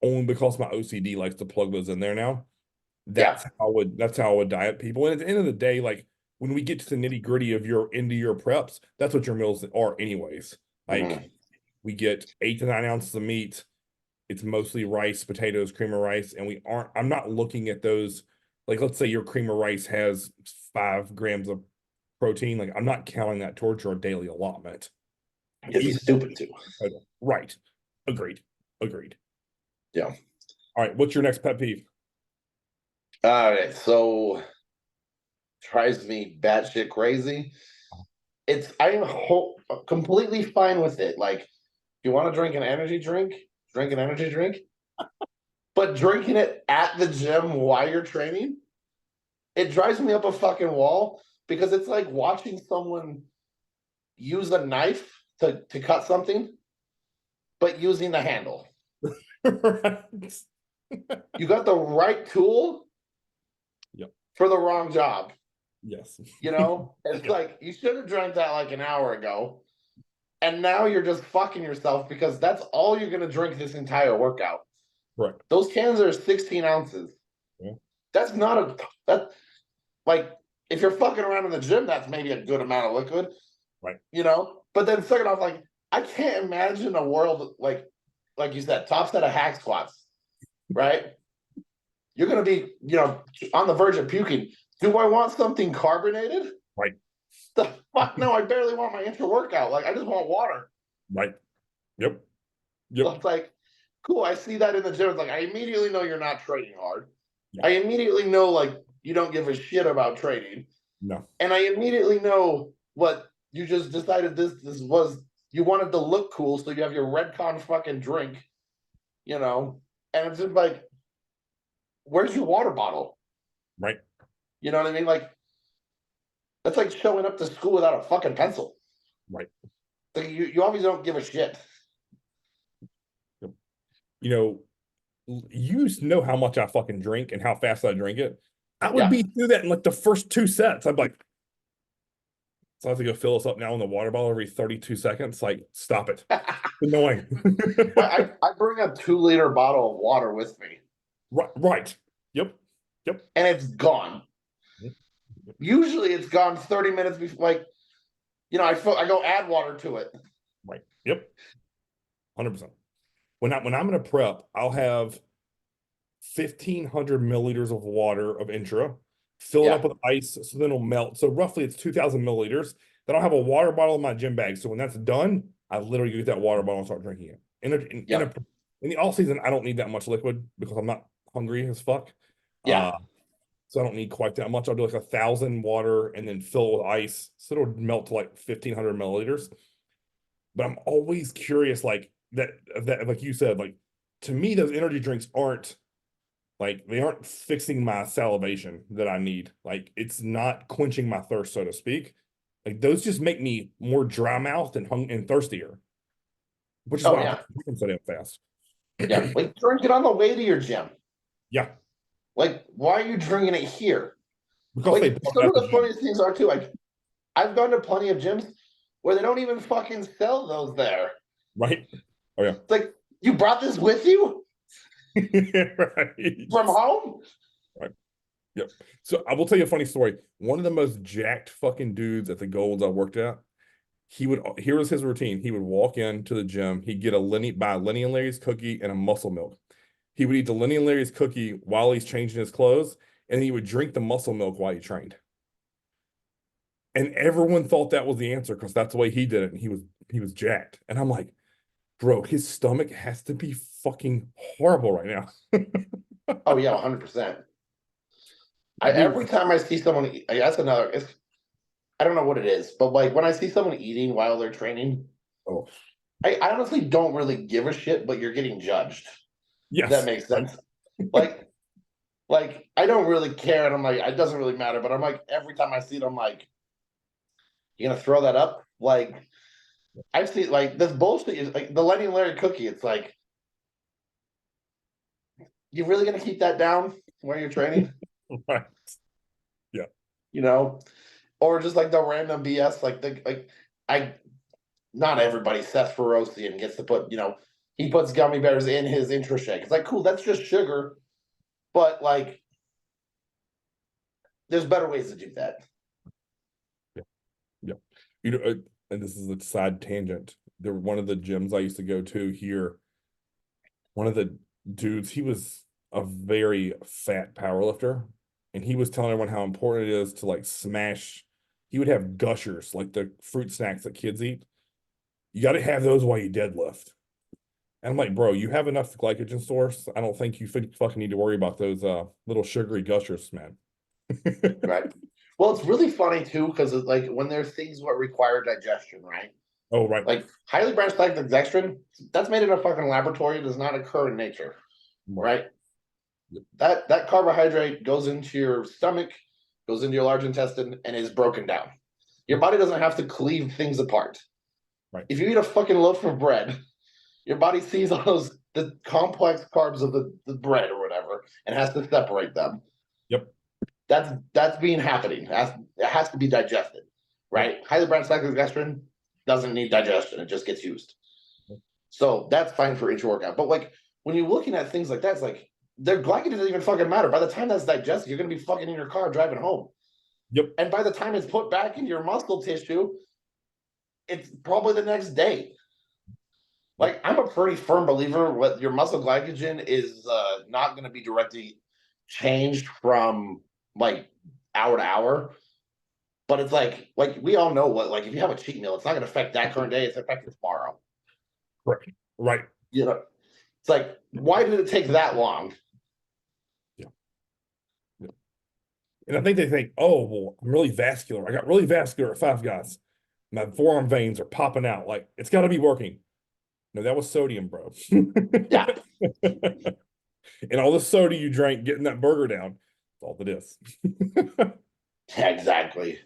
only because my OCD likes to plug those in there now, that's how I would diet people. And at the end of the day, like when we get to the nitty-gritty of your prep, that's what your meals are anyways. Like we get 8 to 9 ounces of meat. It's mostly rice, potatoes, cream of rice, and I'm not looking at those. Like let's say your cream of rice has 5 grams of protein. Like I'm not counting that towards your daily allotment. It'd be stupid too. Right. Agreed. Yeah. All right. What's your next pet peeve? All right. So drives me batshit crazy. I'm completely fine with it. Like, if you want to drink an energy drink, drink an energy drink. But drinking it at the gym while you're training, it drives me up a fucking wall because it's like watching someone use a knife to cut something, but using the handle. Right. You got the right tool for the wrong job. Yes. It's like you should have drank that like an hour ago. And now you're just fucking yourself because that's all you're going to drink this entire workout. Right. Those cans are 16 ounces. Yeah. That's not like, if you're fucking around in the gym, that's maybe a good amount of liquid. Right. But then second off, like, I can't imagine a world like you said, top set of hack squats, right? You're going to be, on the verge of puking. Do I want something carbonated? Right. The fuck no, I barely want my intra workout. Like, I just want water. Right. Yep. So it's like, cool, I see that in the gym. It's like, I immediately know you're not training hard. Yeah. I immediately know, like, you don't give a shit about training. No. And I immediately know what you just decided this was, you wanted to look cool, so you have your Redcon fucking drink, and it's just like, where's your water bottle? Right. You know what I mean? Like, that's like showing up to school without a fucking pencil. Right. Like, you obviously don't give a shit. You know how much I fucking drink and how fast I drink it. I would be through that in like the first 2 sets. I'm like, so I have to go fill us up now in the water bottle every 32 seconds. Like, stop it. It's annoying. I bring a 2-liter bottle of water with me. Right. Yep. And it's gone. Usually it's gone 30 minutes before, like, I go add water to it. Right. Yep. 100%. When I'm going to prep, I'll have 1,500 milliliters of water of intra, fill it up with ice, so then it'll melt. So roughly it's 2,000 milliliters. Then I'll have a water bottle in my gym bag. So when that's done, I literally get that water bottle and start drinking it. In the off season, I don't need that much liquid because I'm not hungry as fuck. So I don't need quite that much. I'll do like 1,000 water and then fill it with ice. So it'll melt to like 1,500 milliliters. But I'm always curious, like that, like you said, like to me, those energy drinks aren't fixing my salivation that I need. Like it's not quenching my thirst, so to speak. Like those just make me more dry mouthed and thirstier. Which is why I'm so damn fast. Yeah. Like drink it on the way to your gym. Yeah. Like, why are you drinking it here? Because like, some of the funniest things are too, like, I've gone to plenty of gyms where they don't even fucking sell those there. Right. Oh yeah. It's like, you brought this with you Right. from home? Right. Yep. So I will tell you a funny story. One of the most jacked fucking dudes at the Golds I worked at, here was his routine. He would walk into the gym, he'd get buy a Lenny and Larry's cookie and a muscle milk. He would eat the Lenny and Larry's cookie while he's changing his clothes, and he would drink the muscle milk while he trained. And everyone thought that was the answer because that's the way he did it. And he was jacked. And I'm like, bro, his stomach has to be fucking horrible right now. Oh yeah, 100%. Dude, Every time I see someone eat, that's another. I don't know what it is, but like when I see someone eating while they're training, oh I honestly don't really give a shit. But you're getting judged. If that yes. makes Right. sense. Like, I don't really care, and I'm like, it doesn't really matter. But I'm like, every time I see it, I'm like, you gonna throw that up? Like, I've seen like this bullshit is like the Lenny and Larry cookie. It's like, you really gonna keep that down while you're training? Right. Yeah. You know, or just like the random BS, I not everybody Seth Ferocian gets to put, he puts gummy bears in his intro shake. It's like, cool, that's just sugar, but like there's better ways to do that. Yeah. Yeah. And this is a side tangent. One of the gyms I used to go to here, one of the dudes, he was a very fat power lifter, and he was telling everyone how important it is to like smash. He would have gushers, like the fruit snacks that kids eat. You got to have those while you deadlift. And I'm like, bro, you have enough glycogen stores. I don't think you fucking need to worry about those little sugary gushers, man. Right. Well, it's really funny too, because like when there's things what require digestion, right? Oh, right. Like highly branched dextrin, that's made in a fucking laboratory, it does not occur in nature, Right. right? Yep. That carbohydrate goes into your stomach, goes into your large intestine, and is broken down. Your Yep. body doesn't have to cleave things apart. Right. If you eat a fucking loaf of bread, your body sees all the complex carbs of the bread or whatever and has to separate them. Yep. That's being happening. It has to be digested, Yep. right? Highly branched cycloglycerin doesn't need digestion; it just gets used. Yep. So that's fine for intra workout. But like when you're looking at things like that, it's like their glycogen doesn't even fucking matter. By the time that's digested, you're gonna be fucking in your car driving home. Yep. And by the time it's put back into your muscle tissue, it's probably the next day. Like I'm a pretty firm believer what your muscle glycogen is not going to be directly changed from like hour to hour, but it's like we all know what like if you have a cheat meal, it's not going to affect that current day. It's affecting tomorrow. Right. Right. You know, it's like why did it take that long? Yeah. Yeah. And I think they think, oh, well, I'm really vascular. I got really vascular at Five Guys. My forearm veins are popping out. Like it's got to be working. No, that was sodium, bro. Yeah, And all the soda you drank getting that burger down. That's all it is. exactly.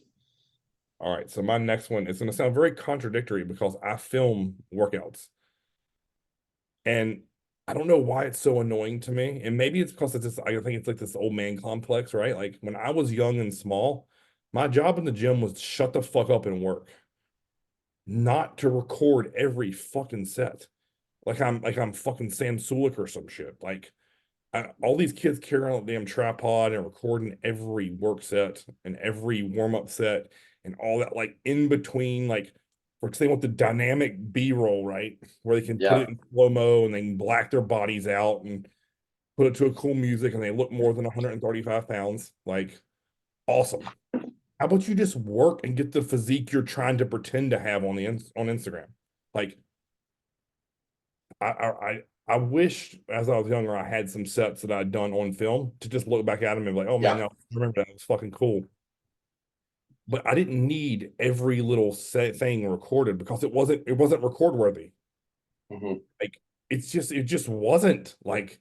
All right. So my next one is going to sound very contradictory because I film workouts. And I don't know why it's so annoying to me. And maybe it's because it's just, I think it's like this old man complex, right? Like when I was young and small, my job in the gym was to shut the fuck up and work, not to record every fucking set. Like I'm fucking Sam Sulik or some shit. Like all these kids carrying around a damn tripod and recording every work set and every warm-up set and all that, like in between, like for example, they want the dynamic B-roll, right? Where they can put Yeah. it in slow-mo and they can black their bodies out and put it to a cool music and they look more than 135 pounds. Like, awesome. How about you just work and get the physique you're trying to pretend to have on Instagram? Like, I wish as I was younger I had some sets that I'd done on film to just look back at them and be like, oh man, Yeah. no, I remember that. It was fucking cool. But I didn't need every little thing recorded because it wasn't record worthy. Mhm. Like it just wasn't like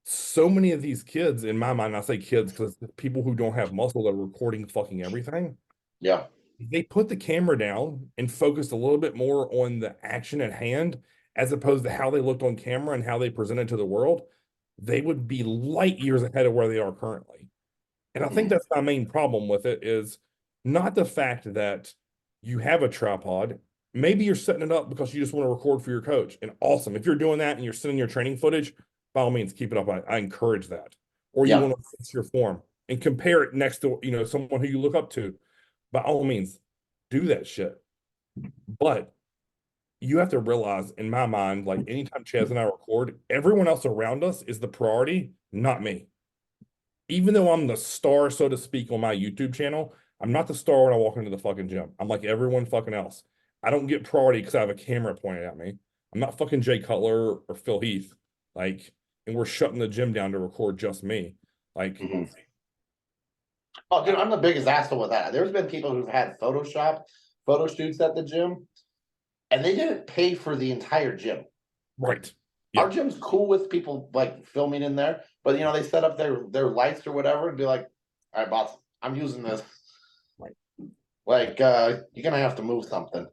so many of these kids in my mind, I say kids because people who don't have muscle that are recording fucking everything. Yeah. They put the camera down and focused a little bit more on the action at hand as opposed to how they looked on camera and how they presented to the world, they would be light years ahead of where they are currently. And I think Mhm. that's my main problem with it is not the fact that you have a tripod. maybe you're setting it up because you just want to record for your coach. And awesome. If you're doing that and you're sending your training footage, by all means, keep it up. I encourage that. Or you Yeah. want to fix your form and compare it next to, someone who you look up to. By all means, do that shit. But you have to realize, in my mind, like anytime Chaz and I record, everyone else around us is the priority, not me. Even though I'm the star, so to speak, on my YouTube channel, I'm not the star when I walk into the fucking gym. I'm like everyone fucking else. I don't get priority because I have a camera pointed at me. I'm not fucking Jay Cutler or Phil Heath. Like, and we're shutting the gym down to record just me. Like, Mhm. Oh, dude, I'm the biggest asshole with that. There's been people who've had photo shoots at the gym, and they didn't pay for the entire gym. right. Our Yeah. gym's cool with people like filming in there, but they set up their lights or whatever and be like, all right, boss, I'm using this. Right. Like, you're gonna have to move something. Right.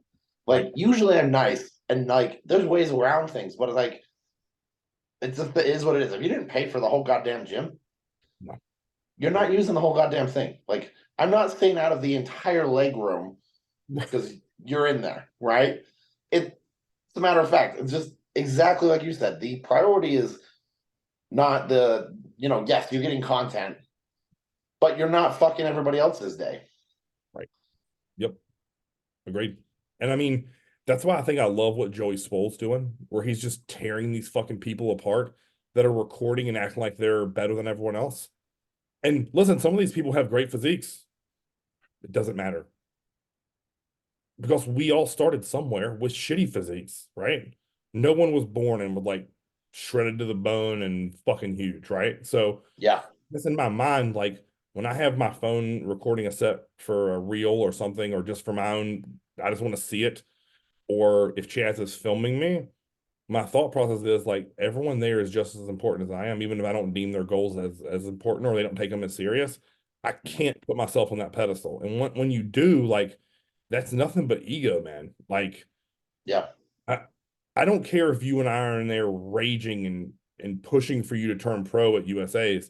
Like, usually I'm nice and like there's ways around things, but like it's just it is what it is. If you didn't pay for the whole goddamn gym, No. you're not using the whole goddamn thing. Like, I'm not staying out of the entire leg room because you're in there, right? It's a matter of fact. It's just exactly like you said. The priority is not yes, you're getting content, but you're not fucking everybody else's day. Right. Yep. Agreed. And I mean, that's why I think I love what Joey Swole's doing, where he's just tearing these fucking people apart that are recording and acting like they're better than everyone else. And listen, some of these people have great physiques. It doesn't matter because we all started somewhere with shitty physiques, right? No one was born and with like shredded to the bone and fucking huge, right? So Yeah. that's in my mind. Like when I have my phone recording a set for a reel or something, or just for my own, I just want to see it. Or if Chaz is filming me, my thought process is like everyone there is just as important as I am, even if I don't deem their goals as important or they don't take them as serious. I can't put myself on that pedestal. And when you do, like that's nothing but ego, man. Like Yeah. I I don't care if you and I are in there raging and pushing for you to turn pro at USA's.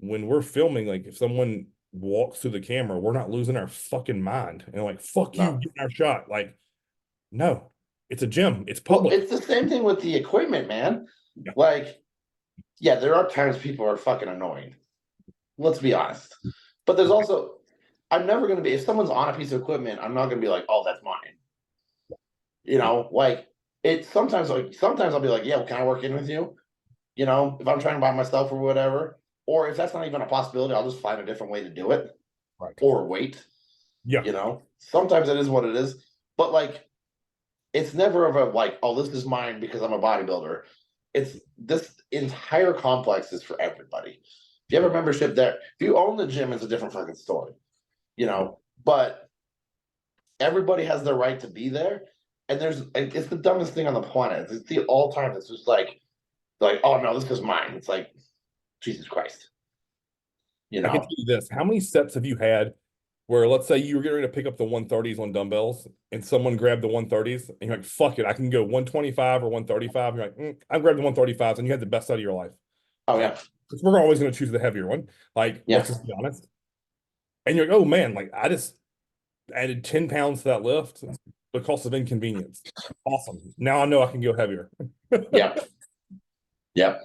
When we're filming, like if someone walks through the camera, we're not losing our fucking mind and like fuck you, No. getting our shot. Like, no, it's a gym, it's Well, public. it's the same thing with the equipment, man. Yeah. Like, yeah, there are times people are fucking annoying. Let's be honest. But there's also, I'm never going to be, if someone's on a piece of equipment, I'm not going to be like, oh, that's mine. Like sometimes I'll be like, yeah, well, can I work in with you? If I'm trying by myself or whatever. Or if that's not even a possibility, I'll just find a different way to do it Right. or wait. Yeah. Sometimes it is what it is. But like, it's never of a like, oh, this is mine because I'm a bodybuilder. It's this entire complex is for everybody. If you have a membership there, if you own the gym, it's a different fucking story, but everybody has the right to be there. And it's the dumbest thing on the planet. It's the all time. It's just like, oh no, this is mine. It's like, Jesus Christ, you I can tell know? you this. How many sets have you had where, let's say, you were getting ready to pick up the 130s on dumbbells and someone grabbed the 130s and you're like, fuck it, I can go 125 or 135. You're like, I grabbed the 135s and you had the best set of your life. Oh yeah, We're always going to choose the heavier one. Like, yeah, let's just be honest. And you're like, oh man, like I just added 10 pounds to that lift because of inconvenience. Awesome. Now I know I can go heavier. yeah, yeah.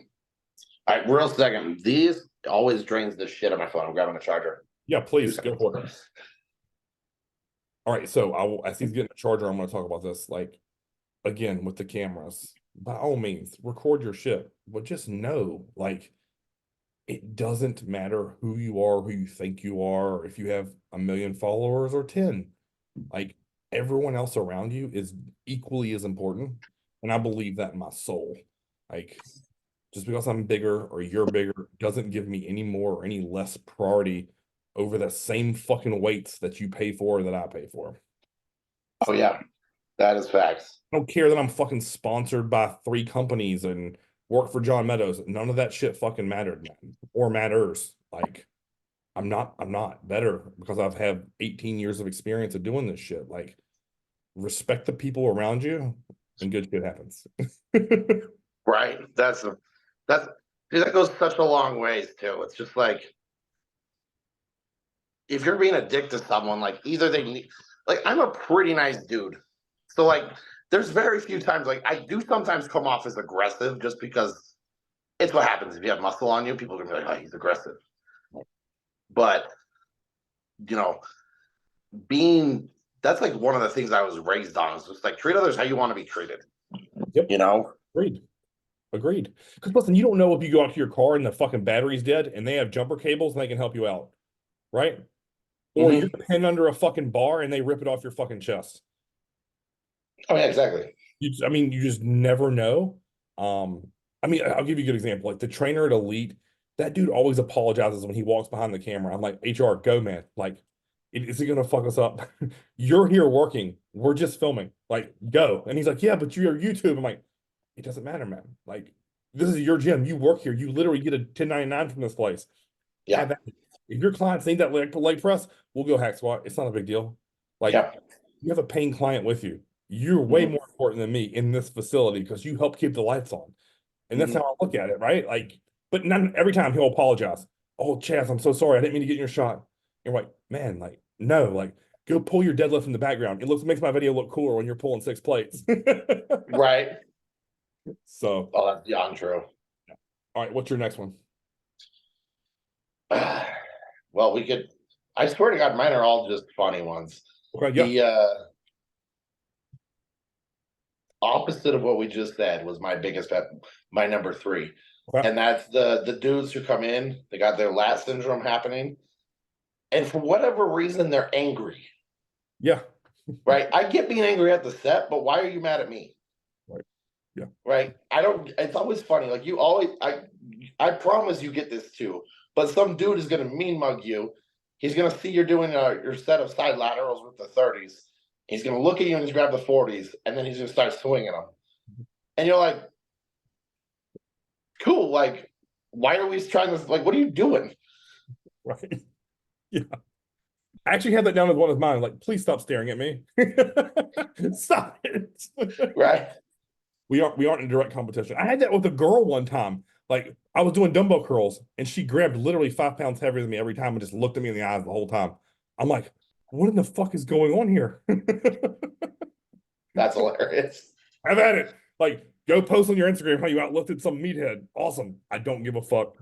All right, real second. These always drains the shit on my phone. I'm grabbing a charger. Yeah, 2 please go seconds. for it. All right, so as he's getting a charger, I'm going to talk about this. Like again with the cameras, by all means, record your shit, but just know, like, it doesn't matter who you are, who you think you are, or if you have a million followers or 10. Like everyone else around you is equally as important, and I believe that in my soul. Like just because I'm bigger or you're bigger doesn't give me any more or any less priority over the same fucking weights that you pay for that I pay for. Oh yeah, that is facts. I don't care that I'm fucking sponsored by 3 companies and work for John Meadows. None of that shit fucking mattered, man, or matters. Like, I'm not better because I've had 18 years of experience of doing this shit. Like, respect the people around you and good shit happens. Right. That's dude, that goes such a long ways too. It's just like if you're being a dick to someone, like either they need like I'm a pretty nice dude. So like, there's very few times like I do sometimes come off as aggressive just because it's what happens if you have muscle on you. People are gonna be like, "Oh, he's aggressive," but you know, being that's like one of the things I was raised on. Is just like treat others how you want to be treated. Yep. You know? Agreed. Agreed. Because listen, you don't know if you go out to your car and the fucking battery's dead and they have jumper cables and they can help you out, right? Or you're Mm-hmm. pinned under a fucking bar and they rip it off your fucking chest. Oh yeah, exactly. I mean, you just never know. I mean, I'll give you a good example. Like the trainer at Elite, that dude always apologizes when he walks behind the camera. I'm like, HR, go, man. Like, is he gonna fuck us up? You're here working. We're just filming. Like, go. And he's like, yeah, but you're YouTube. I'm like, it doesn't matter, man. Like, this is your gym. You work here. You literally get a 1099 from this place. Yeah. Have that. If your clients need that leg press, we'll go hack squat. It's not a big deal. Like, Yeah. you have a paying client with you. You're way Mm-hmm. more important than me in this facility because you help keep the lights on. And that's how Mm-hmm. I look at it, right? Like, but not every time he'll apologize. Oh, Chaz, I'm so sorry. I didn't mean to get in your shot. You're like, man, like, no, like, go pull your deadlift in the background. It makes my video look cooler when you're pulling 6 plates. Right. So, Oh, that's beyond true. all right, what's your next one? Well, we could. I swear to God, mine are all just funny ones. Okay, yeah. The opposite of what we just said was my biggest pet, my number three, Okay. and that's the dudes who come in. They got their lat syndrome happening, and for whatever reason, they're angry. Yeah. Right? I get being angry at the set, but why are you mad at me? Right. Yeah. Right? I don't. It's always funny. Like you always. I promise you get this too. But some dude is gonna mean mug you. He's gonna see you're doing your set of side laterals with the 30s. He's gonna look at you and just grab the 40s, and then he's gonna start swinging them. And you're like, cool. Like, why are we trying this? Like, what are you doing? Right. Yeah. I actually had that down as one of mine. Like, please stop staring at me. Stop it. Right? We aren't in direct competition. I had that with a girl one time. Like I was doing dumbbell curls and she grabbed literally 5 pounds heavier than me every time and just looked at me in the eyes the whole time. I'm like, what in the fuck is going on here? That's hilarious. Have at it. Like, go post on your Instagram how you outlifted some meathead. Awesome. I don't give a fuck.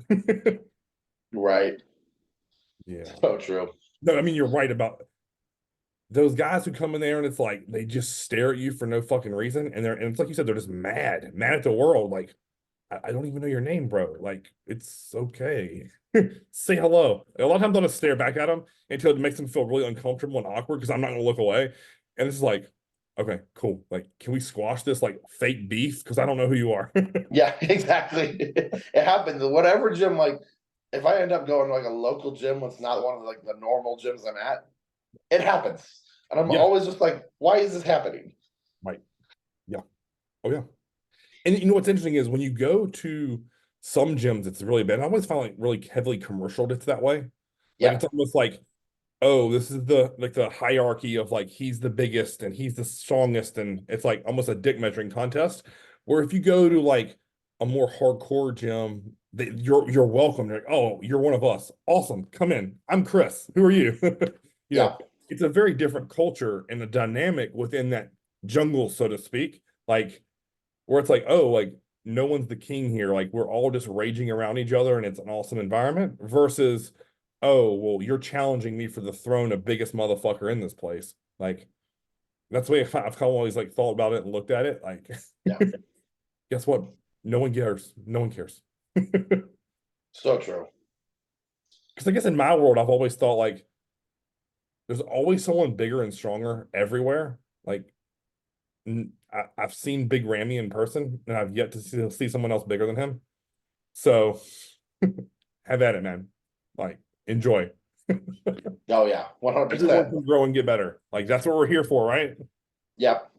Right? Yeah. So true. No, I mean you're right about those guys who come in there and it's like they just stare at you for no fucking reason. And it's like you said, they're just mad at the world. Like, I don't even know your name, bro. Like, it's okay. Say hello. A lot of times I'll just stare back at them until it makes them feel really uncomfortable and awkward because I'm not gonna look away. And it's like, okay, cool. Like, can we squash this like fake beef? Because I don't know who you are. Yeah, exactly. It happens. Whatever gym, like if I end up going to like a local gym that's not one of like the normal gyms I'm at, it happens. And I'm Yeah, always just like, why is this happening? right. Yeah. Oh yeah. And you know what's interesting is when you go to some gyms, it's really bad. I always find like really heavily commercial. It's that way. Like Yeah. it's almost like, oh, this is the hierarchy of like he's the biggest and he's the strongest, and it's like almost a dick measuring contest. Where if you go to like a more hardcore gym, you're welcome. They're like, oh, you're one of us. Awesome, come in. I'm Chris. Who are you? You Yeah. know, it's a very different culture and a dynamic within that jungle, so to speak. Like where it's like, oh, like no one's the king here. Like we're all just raging around each other and it's an awesome environment versus, oh, well, you're challenging me for the throne of biggest motherfucker in this place. Like that's the way I've kind of always like thought about it and looked at it. Like, Yeah. guess what? No one cares. No one cares. So true. Because I guess in my world, I've always thought like there's always someone bigger and stronger everywhere. Like I've seen Big Rammy in person, and I've yet to see someone else bigger than him. So have at it, man. Like, enjoy. Oh yeah. Everyone 100%. can grow and get better. Like, that's what we're here for, right? Yep.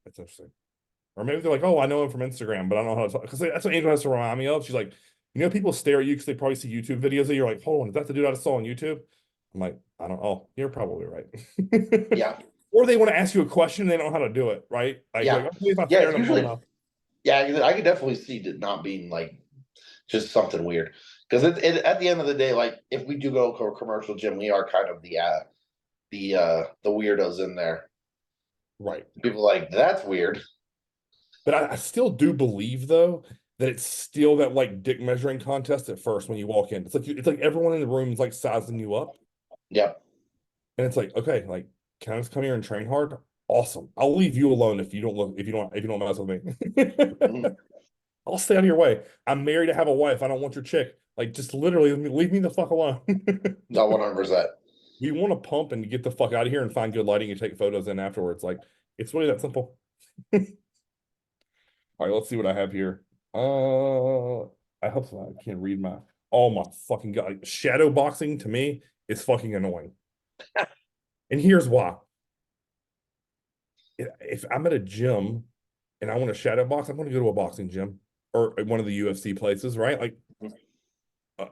That's interesting. Or maybe they're like, oh, I know him from Instagram, but I don't know how to talk. Because that's what Angel has to remind me of. She's like, you know, people stare at you because they probably see YouTube videos and you're like, hold on, is that the dude I just saw on YouTube? I'm like, I don't know. You're probably right. Yeah. Or they want to ask you a question, they don't know how to do it, right? Like, Yeah. like, okay, if I Yeah. stare It's at them long usually, enough. yeah, I could definitely see it not being like just something weird. Because at the end of the day, like if we do go to a commercial gym, we are kind of the weirdos in there. Right. People are like, that's weird. But I still do believe though that it's still that like dick measuring contest at first when you walk in. It's like everyone in the room is like sizing you up. Yep. And it's like, okay, like, can I just come here and train hard? Awesome. I'll leave you alone if you don't look if you don't mess with me. Mhm. I'll stay out of your way. I'm married to have a wife. I don't want your chick. Like, just literally leave me the fuck alone. No, 100%. We want to pump and get the fuck out of here and find good lighting and take photos in afterwards. Like, it's really that simple. All right, let's see what I have here. I hope so. I can't read my. Oh my fucking god! Like, shadow boxing to me is fucking annoying, and here's why. If I'm at a gym and I want to shadow box, I'm going to go to a boxing gym or one of the UFC places, right? Like uh,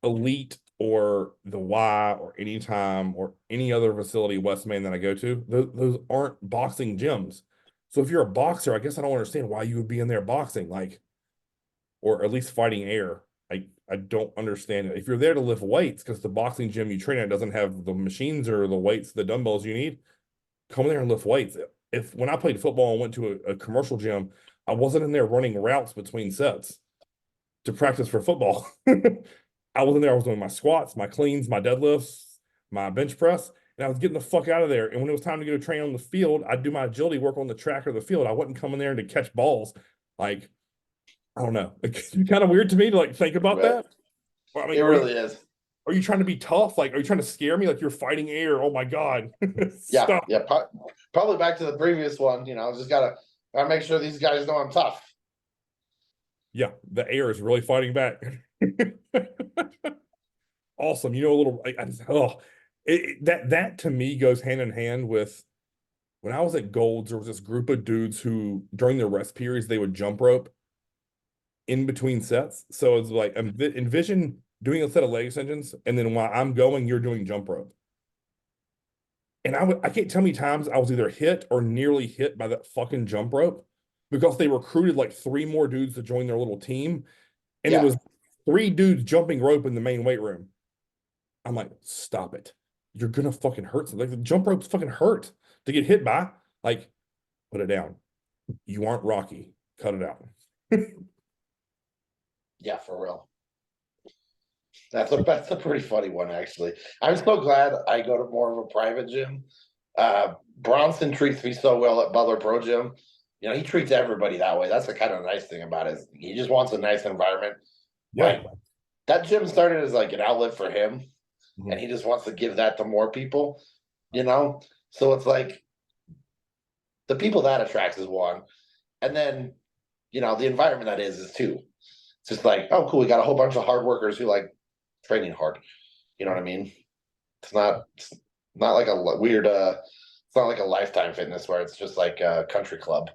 Elite or the Y or Anytime or any other facility West Main that I go to, those aren't boxing gyms. So if you're a boxer, I guess I don't understand why you would be in there boxing, like, or at least fighting air. I don't understand it. If you're there to lift weights, because the boxing gym you train at doesn't have the machines or the weights, the dumbbells you need, come there and lift weights. If when I played football and went to a commercial gym, I wasn't in there running routes between sets to practice for football. I was in there, I was doing my squats, my cleans, my deadlifts, my bench press, and I was getting the fuck out of there. And when it was time to go train on the field, I'd do my agility work on the track or the field. I wasn't coming there to catch balls. Like, I don't know. It's kind of weird to me to like think about Right. that. I It mean, really is. are you trying to be tough? Like, are you trying to scare me? Like you're fighting air? Oh my god! Yeah. Stop. Yeah. Probably back to the previous one, just gotta make sure these guys know I'm tough. Yeah, the air is really fighting back. Awesome. A little. That to me goes hand in hand with when I was at Gold's. There was this group of dudes who during their rest periods they would jump rope in between sets. So it's like envision doing a set of leg extensions, and then while I'm going, you're doing jump rope. And I can't tell me times I was either hit or nearly hit by that fucking jump rope because they recruited like three more dudes to join their little team, and it Yeah. was three dudes jumping rope in the main weight room. I'm like, stop it. You're gonna fucking hurt something. Like the jump ropes fucking hurt to get hit by. Like, put it down. You aren't Rocky. Cut it out. Yeah, for real. That's a pretty funny one, actually. I'm so glad I go to more of a private gym. Bronson treats me so well at Butler Pro Gym. He treats everybody that way. That's the kind of nice thing about it. He just wants a nice environment. Yeah. Like that gym started as like an outlet for him, and Mhm. he just wants to give that to more people. You know, so it's like the people that attracts is one, and then the environment that is two. It's just like, oh, cool. We got a whole bunch of hard workers who like training hard. You know what I mean? It's not like a weird it's not like a Lifetime Fitness where it's just like a country club.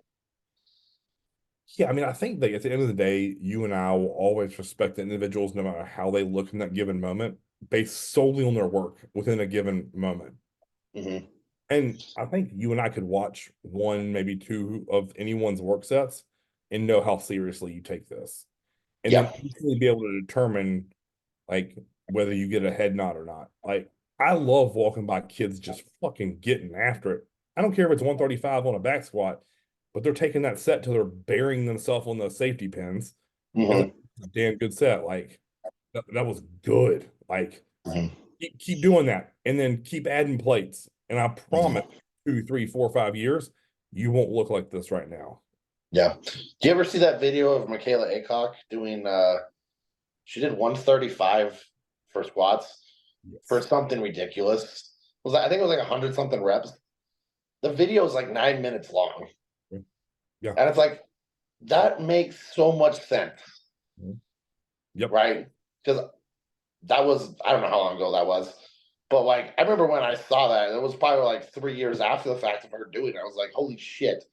Yeah, I mean, I think that at the end of the day, you and I will always respect the individuals no matter how they look in that given moment, based solely on their work within a given moment. Hmm. And I think you and I could watch one, maybe two of anyone's work sets and know how seriously you take this. And then Yeah. easily be able to determine like whether you get a head nod or not. Like I love walking by kids just fucking getting after it. I don't care if it's 135 on a back squat, but they're taking that set till they're burying themselves on the safety pins. And like, Hmm. damn good set. Like that was good. Like Hmm. keep doing that and then keep adding plates. And I promise Hmm. 2, 3, 4, 5 years, you won't look like this right now. Yeah. Do you ever see that video of Michaela Aycock doing she did 135 for squats for Yes. something ridiculous. I think it was like 100 something reps. The video is like 9 minutes long. Yeah. And it's like that makes so much sense, Yep. right? Because that was, I don't know how long ago that was, but like I remember when I saw that, it was probably like 3 years after the fact of her doing it. I was like, holy shit.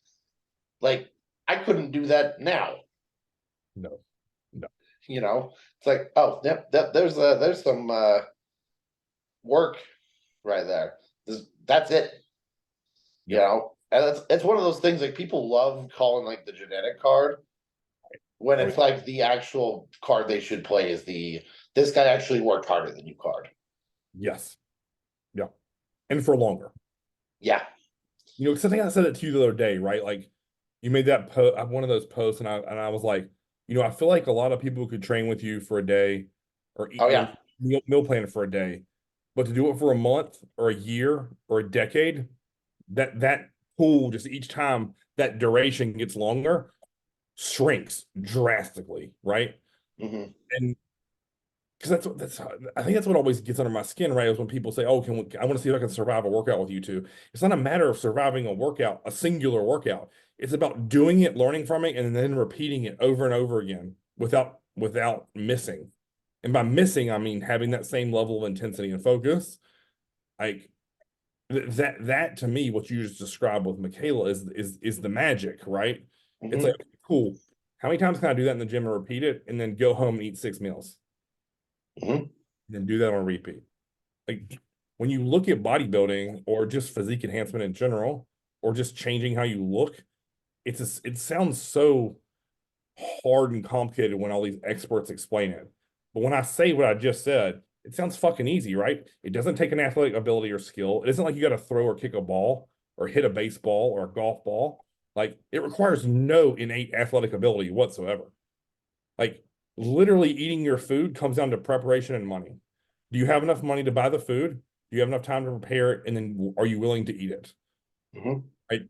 Like I couldn't do that now. No. No. It's like, oh, yep, there's some work right there. That's it. Yep. And it's one of those things like people love calling like the genetic card when Oh, it's like the actual card they should play is the this guy actually worked harder than you card. yes. Yeah. And for longer. Yeah. because I think I said it to you the other day, right? Like you made that post, one of those posts, and I was like, I feel like a lot of people could train with you for a day, or Oh yeah. meal plan for a day, but to do it for a month or a year or a decade, that pool just each time that duration gets longer, shrinks drastically, right? Hmm. And because I think that's what always gets under my skin, right? Is when people say, "Oh, I want to see if I can survive a workout with you two." It's not a matter of surviving a workout, a singular workout. It's about doing it, learning from it, and then repeating it over and over again without missing. And by missing, I mean having that same level of intensity and focus. Like that to me, what you just described with Michaela is the magic, right? It's like, Hmm. cool. How many times can I do that in the gym and repeat it, and then go home and eat 6 meals, Hmm. and then do that on repeat? Like when you look at bodybuilding or just physique enhancement in general, or just changing how you look, it sounds so hard and complicated when all these experts explain it. But when I say what I just said, it sounds fucking easy, right? It doesn't take an athletic ability or skill. It isn't like you got to throw or kick a ball or hit a baseball or a golf ball. Like it requires no innate athletic ability whatsoever. Like literally eating your food comes down to preparation and money. Do you have enough money to buy the food? Do you have enough time to prepare it? And then are you willing to eat it? Hmm. Right?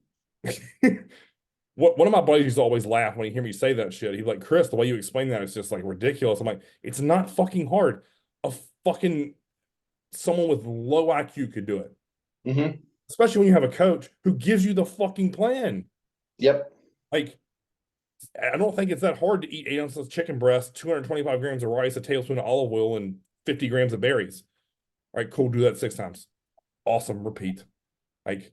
One of my buddies used to always laugh when he hear me say that shit. He's like, Chris, the way you explain that is just like ridiculous. I'm like, it's not fucking hard. A fucking someone with low IQ could do it. Hmm. Especially when you have a coach who gives you the fucking plan. Yep. Like, I don't think it's that hard to eat 8 ounces of chicken breast, 225 grams of rice, a tablespoon of olive oil, and 50 grams of berries. All right, cool. Do that 6 times. Awesome. Repeat. Like,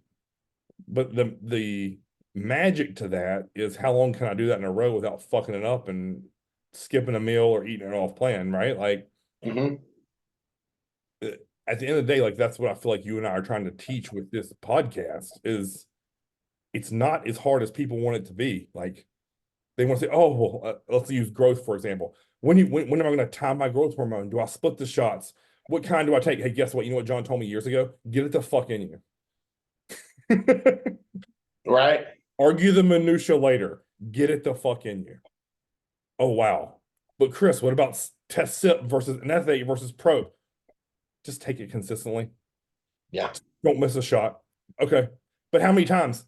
but the magic to that is how long can I do that in a row without fucking it up and skipping a meal or eating it off plan, right? Like Hmm. uh, at the end of the day, like that's what I feel like you and I are trying to teach with this podcast is it's not as hard as people want it to be. Like they want to say, oh, well, let's use growth for example. When am I going to time my growth hormone? Do I split the shots? What kind do I take? Hey, guess what? You know what John told me years ago? Get it the fuck in you. Right. Argue the minutia later. Get it the fuck in you. Oh wow. But Chris, what about test sip versus an athlete versus pro? Just take it consistently. Yeah. Don't miss a shot. Okay. But how many times?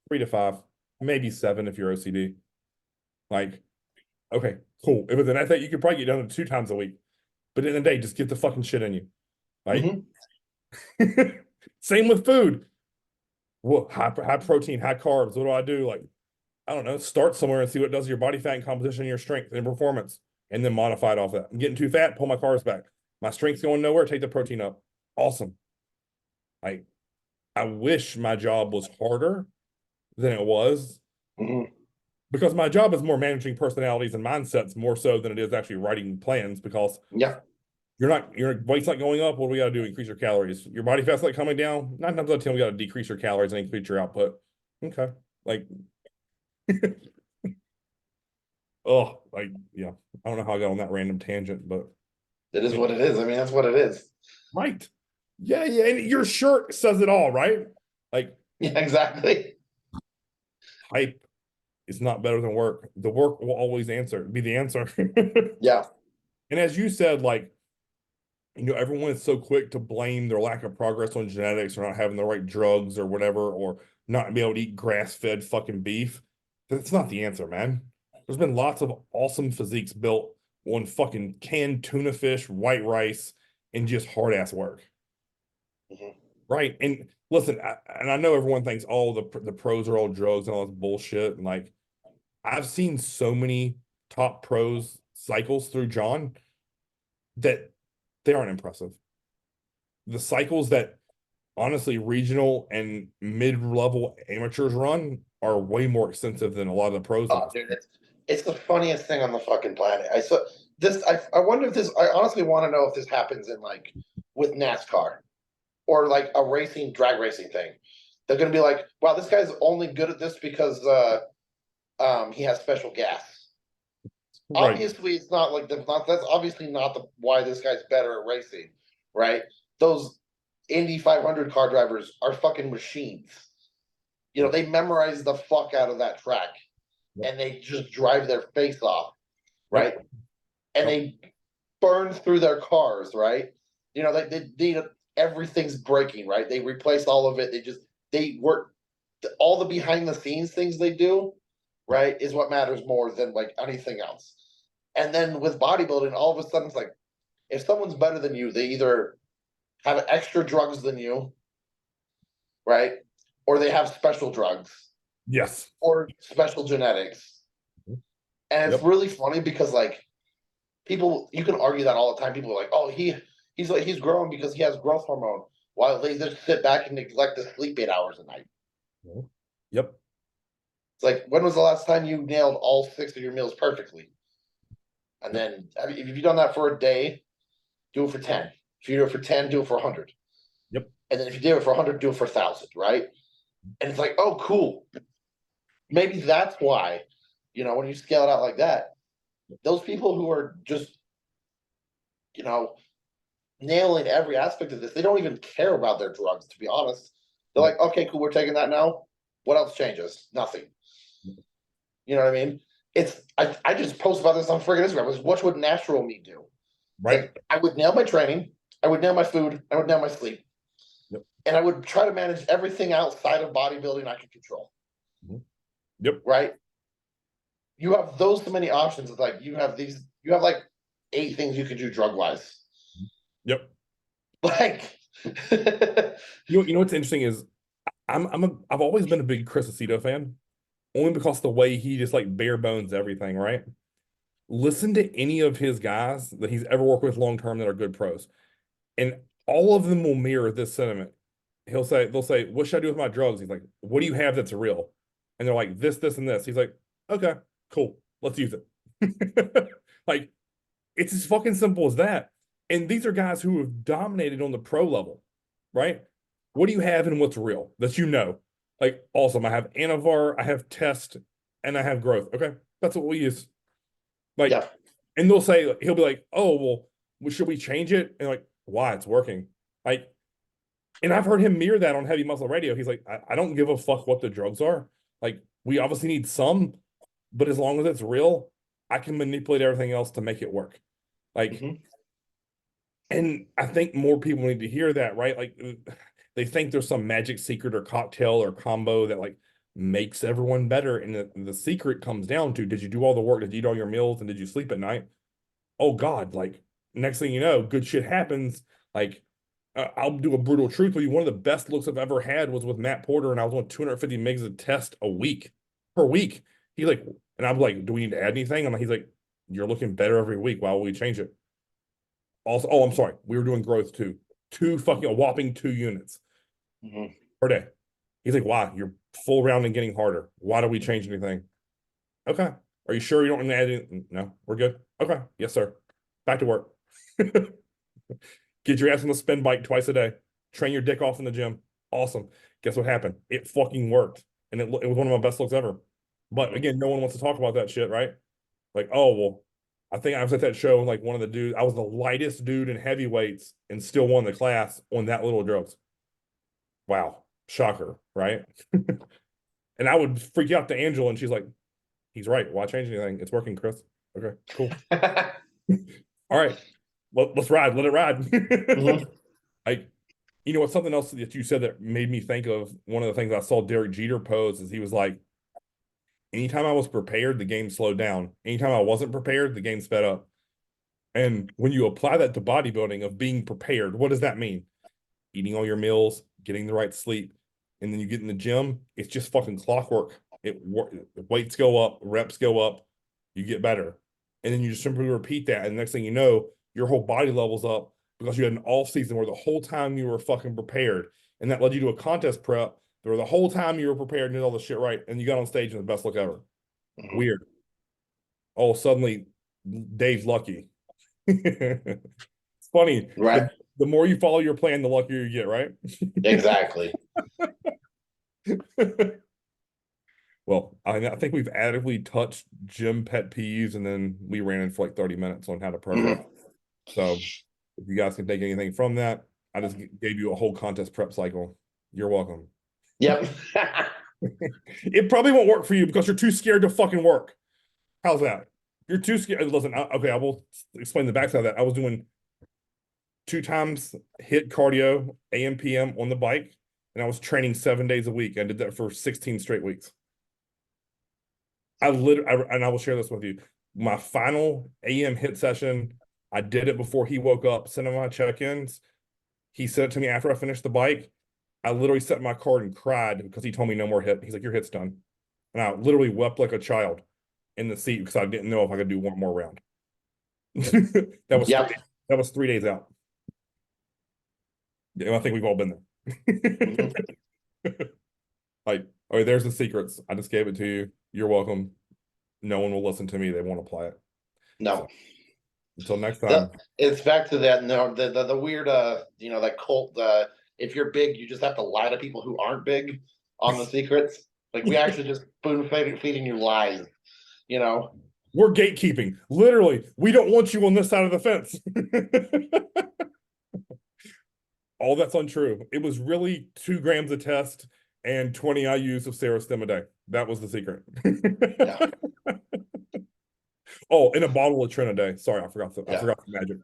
3 to 5, maybe 7 if you're OCD. Like, okay, cool. If it's an athlete, you could probably get done 2 times a week. But in the day, just get the fucking shit in you. Right? Hmm. Same with food. Well, high protein, high carbs. What do I do? Like, I don't know, start somewhere and see what it does to your body fat and composition and your strength and performance, and then modify it off that. I'm getting too fat, pull my carbs back. My strength's going nowhere, take the protein up. Awesome. I I wish my job was harder than it was Hmm. because my job is more managing personalities and mindsets more so than it is actually writing plans because Yeah. your weight's not going up. What do we got to do? Increase your calories. Your body fat's not coming down. 9 times out of 10, we got to decrease your calories and increase your output. Okay. Like, oh, like, yeah. I don't know how I got on that random tangent, but It is what it is. I mean, that's what it is. right. Yeah, yeah. And your shirt says it all, right? Like Yeah, exactly. hype is not better than work. The work will always be the answer. Yeah. And as you said, like, everyone is so quick to blame their lack of progress on genetics or not having the right drugs or whatever, or not being able to eat grass-fed fucking beef. That's not the answer, man. There's been lots of awesome physiques built on fucking canned tuna fish, white rice, and just hard ass work. Hmm. Right. And listen, and I know everyone thinks, oh, the pros are all drugs and all this bullshit. And like, I've seen so many top pros cycles through John that they aren't impressive. The cycles that honestly regional and mid-level amateurs run are way more extensive than a lot of the pros that Oh, I've dude, seen. it's the funniest thing on the fucking planet. I saw this. I wonder if this. I honestly want to know if this happens in like with NASCAR or like a racing drag racing thing. They're gonna be like, wow, this guy's only good at this because he has special gas. Right. Obviously, it's not like that's obviously not the why this guy's better at racing, right? Those Indy 500 car drivers are fucking machines. they memorize the fuck out of that track, Yep. and they just drive their face off, Yep. right? And they burn through their cars, right? They everything's breaking, right? They replace all of it. They work all the behind the scenes things they do, right, is what matters more than like anything else. And then with bodybuilding, all of a sudden it's like if someone's better than you, they either have extra drugs than you, right? Or they have special drugs Yes. or special genetics. And it's Yep. really funny because like people, you can argue that all the time. People are like, oh, he's growing because he has growth hormone, while they just sit back and neglect to sleep 8 hours a night. Yep. It's like, when was the last time you nailed all 6 of your meals perfectly? And then if you've done that for a day, do it for 10. If you do it for 10, do it for 100. Yep. And then if you do it for 100, do it for 1,000, right? And it's like, oh, cool. Maybe that's why, when you scale it out like that, those people who are just, you know, nailing every aspect of this, they don't even care about their drugs, to be honest. They're like, okay, cool, we're taking that now. What else changes? Nothing. You know what I mean? I just post about this on friggin' Instagram. What would natural me do? Right. Like, I would nail my training, I would nail my food, I would nail my sleep. Yep. And I would try to manage everything outside of bodybuilding I can control. Yep. Right? You have those many options. It's like you have like 8 things you can do drug wise. Yep. Like you know what's interesting is I've always been a big Chris Aceto fan, only because the way he just like bare bones everything, right? Listen to any of his guys that he's ever worked with long term that are good pros, and all of them will mirror this sentiment. They'll say, "What should I do with my drugs?" He's like, "What do you have that's real?" And they're like, "This, and this." He's like, "Okay, cool, let's use it." Like, it's as fucking simple as that. And these are guys who have dominated on the pro level, right? What do you have and what's real that you know? Like, awesome. I have Anavar, I have Test, and I have Growth. Okay, that's what we use. Like, yeah. and he'll be like, "Oh, well, should we change it?" And like, why? It's working. Like, and I've heard him mirror that on Heavy Muscle Radio. He's like, I don't give a fuck what the drugs are. Like, we obviously need some, but as long as it's real, I can manipulate everything else to make it work. Like, and I think more people need to hear that, right? Like, they think there's some magic secret or cocktail or combo that like makes everyone better. And the secret comes down to, did you do all the work? Did you eat all your meals? And did you sleep at night? Oh God, like next thing you know, good shit happens. Like, I'll do a brutal truth with you. One of the best looks I've ever had was with Matt Porter, and I was on 250 megs of test a week per week. He's like, and I'm like, do we need to add anything? He's like, you're looking better every week. Why would we change it? Also, oh, I'm sorry. We were doing growth too. A whopping 2 units per day. He's like, why? You're full round and getting harder. Why do we change anything? Okay. Are you sure you don't want to add anything? No, we're good. Okay. Yes, sir. Back to work. Get your ass on the spin bike twice a day. Train your dick off in the gym. Awesome. Guess what happened? It fucking worked. And it was one of my best looks ever. But again, no one wants to talk about that shit, right? Like, oh, well, I think I was at that show, like one of the dudes, I was the lightest dude in heavyweights and still won the class on that little drugs. Wow. Shocker, right? And I would freak out to Angela, and she's like, he's right. Why change anything? It's working, Chris. Okay, cool. All right. Let's ride. Let it ride. Like, you know what? Something else that you said that made me think of one of the things I saw Derek Jeter pose is he was like, anytime I was prepared, the game slowed down. Anytime I wasn't prepared, the game sped up. And when you apply that to bodybuilding of being prepared, what does that mean? Eating all your meals, getting the right sleep, and then you get in the gym, it's just fucking clockwork. Weights go up, reps go up, you get better. And then you just simply repeat that. And the next thing you know, your whole body levels up because you had an off season where the whole time you were fucking prepared. And that led you to a contest prep where the whole time you were prepared and did all the shit right. And you got on stage and the best look ever. Weird. Oh, suddenly Dave's lucky. It's funny. Right. The more you follow your plan, the luckier you get, right? Exactly. Well, I think we've adequately touched gym pet peeves, and then we ran in for like 30 minutes on how to progress. So if you guys can take anything from that, I just gave you a whole contest prep cycle. You're welcome. Yep. It probably won't work for you because you're too scared to fucking work. How's that? You're too scared. Listen, okay, I will explain the backside of that. I was doing 2 times hit cardio, AM, PM on the bike, and I was training 7 days a week. I did that for 16 straight weeks. And I will share this with you. My final AM hit session, I did it before he woke up, sent him my check-ins. He sent it to me after I finished the bike. I literally sat in my car and cried because he told me no more hit. He's like, your hit's done. And I literally wept like a child in the seat because I didn't know if I could do one more round. That was Yep. that was 3 days out. Yeah, I think we've all been there. Like, oh, there's the secrets. I just gave it to you. You're welcome. No one will listen to me. They won't apply it. No. So, until next time. It's back to that. No, the weird, that cult. If you're big, you just have to lie to people who aren't big on the secrets. Like we actually just spoon feeding you lies. You know. We're gatekeeping. Literally, we don't want you on this side of the fence. All that's untrue. It was really 2 grams of test and 20 IUs of serostim a day. That was the secret. Yeah. Oh, and a bottle of Trin a day. Sorry, I forgot Yeah. the magic.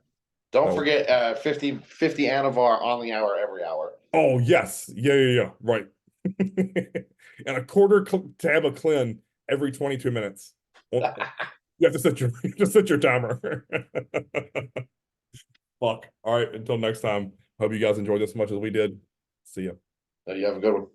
Don't forget 50 Anavar on the hour every hour. Oh, yes. Yeah. Right. And a quarter tab of Clen every 22 minutes. You have to set your timer. Fuck. All right, until next time. Hope you guys enjoyed this as much as we did. See ya. You have a good one.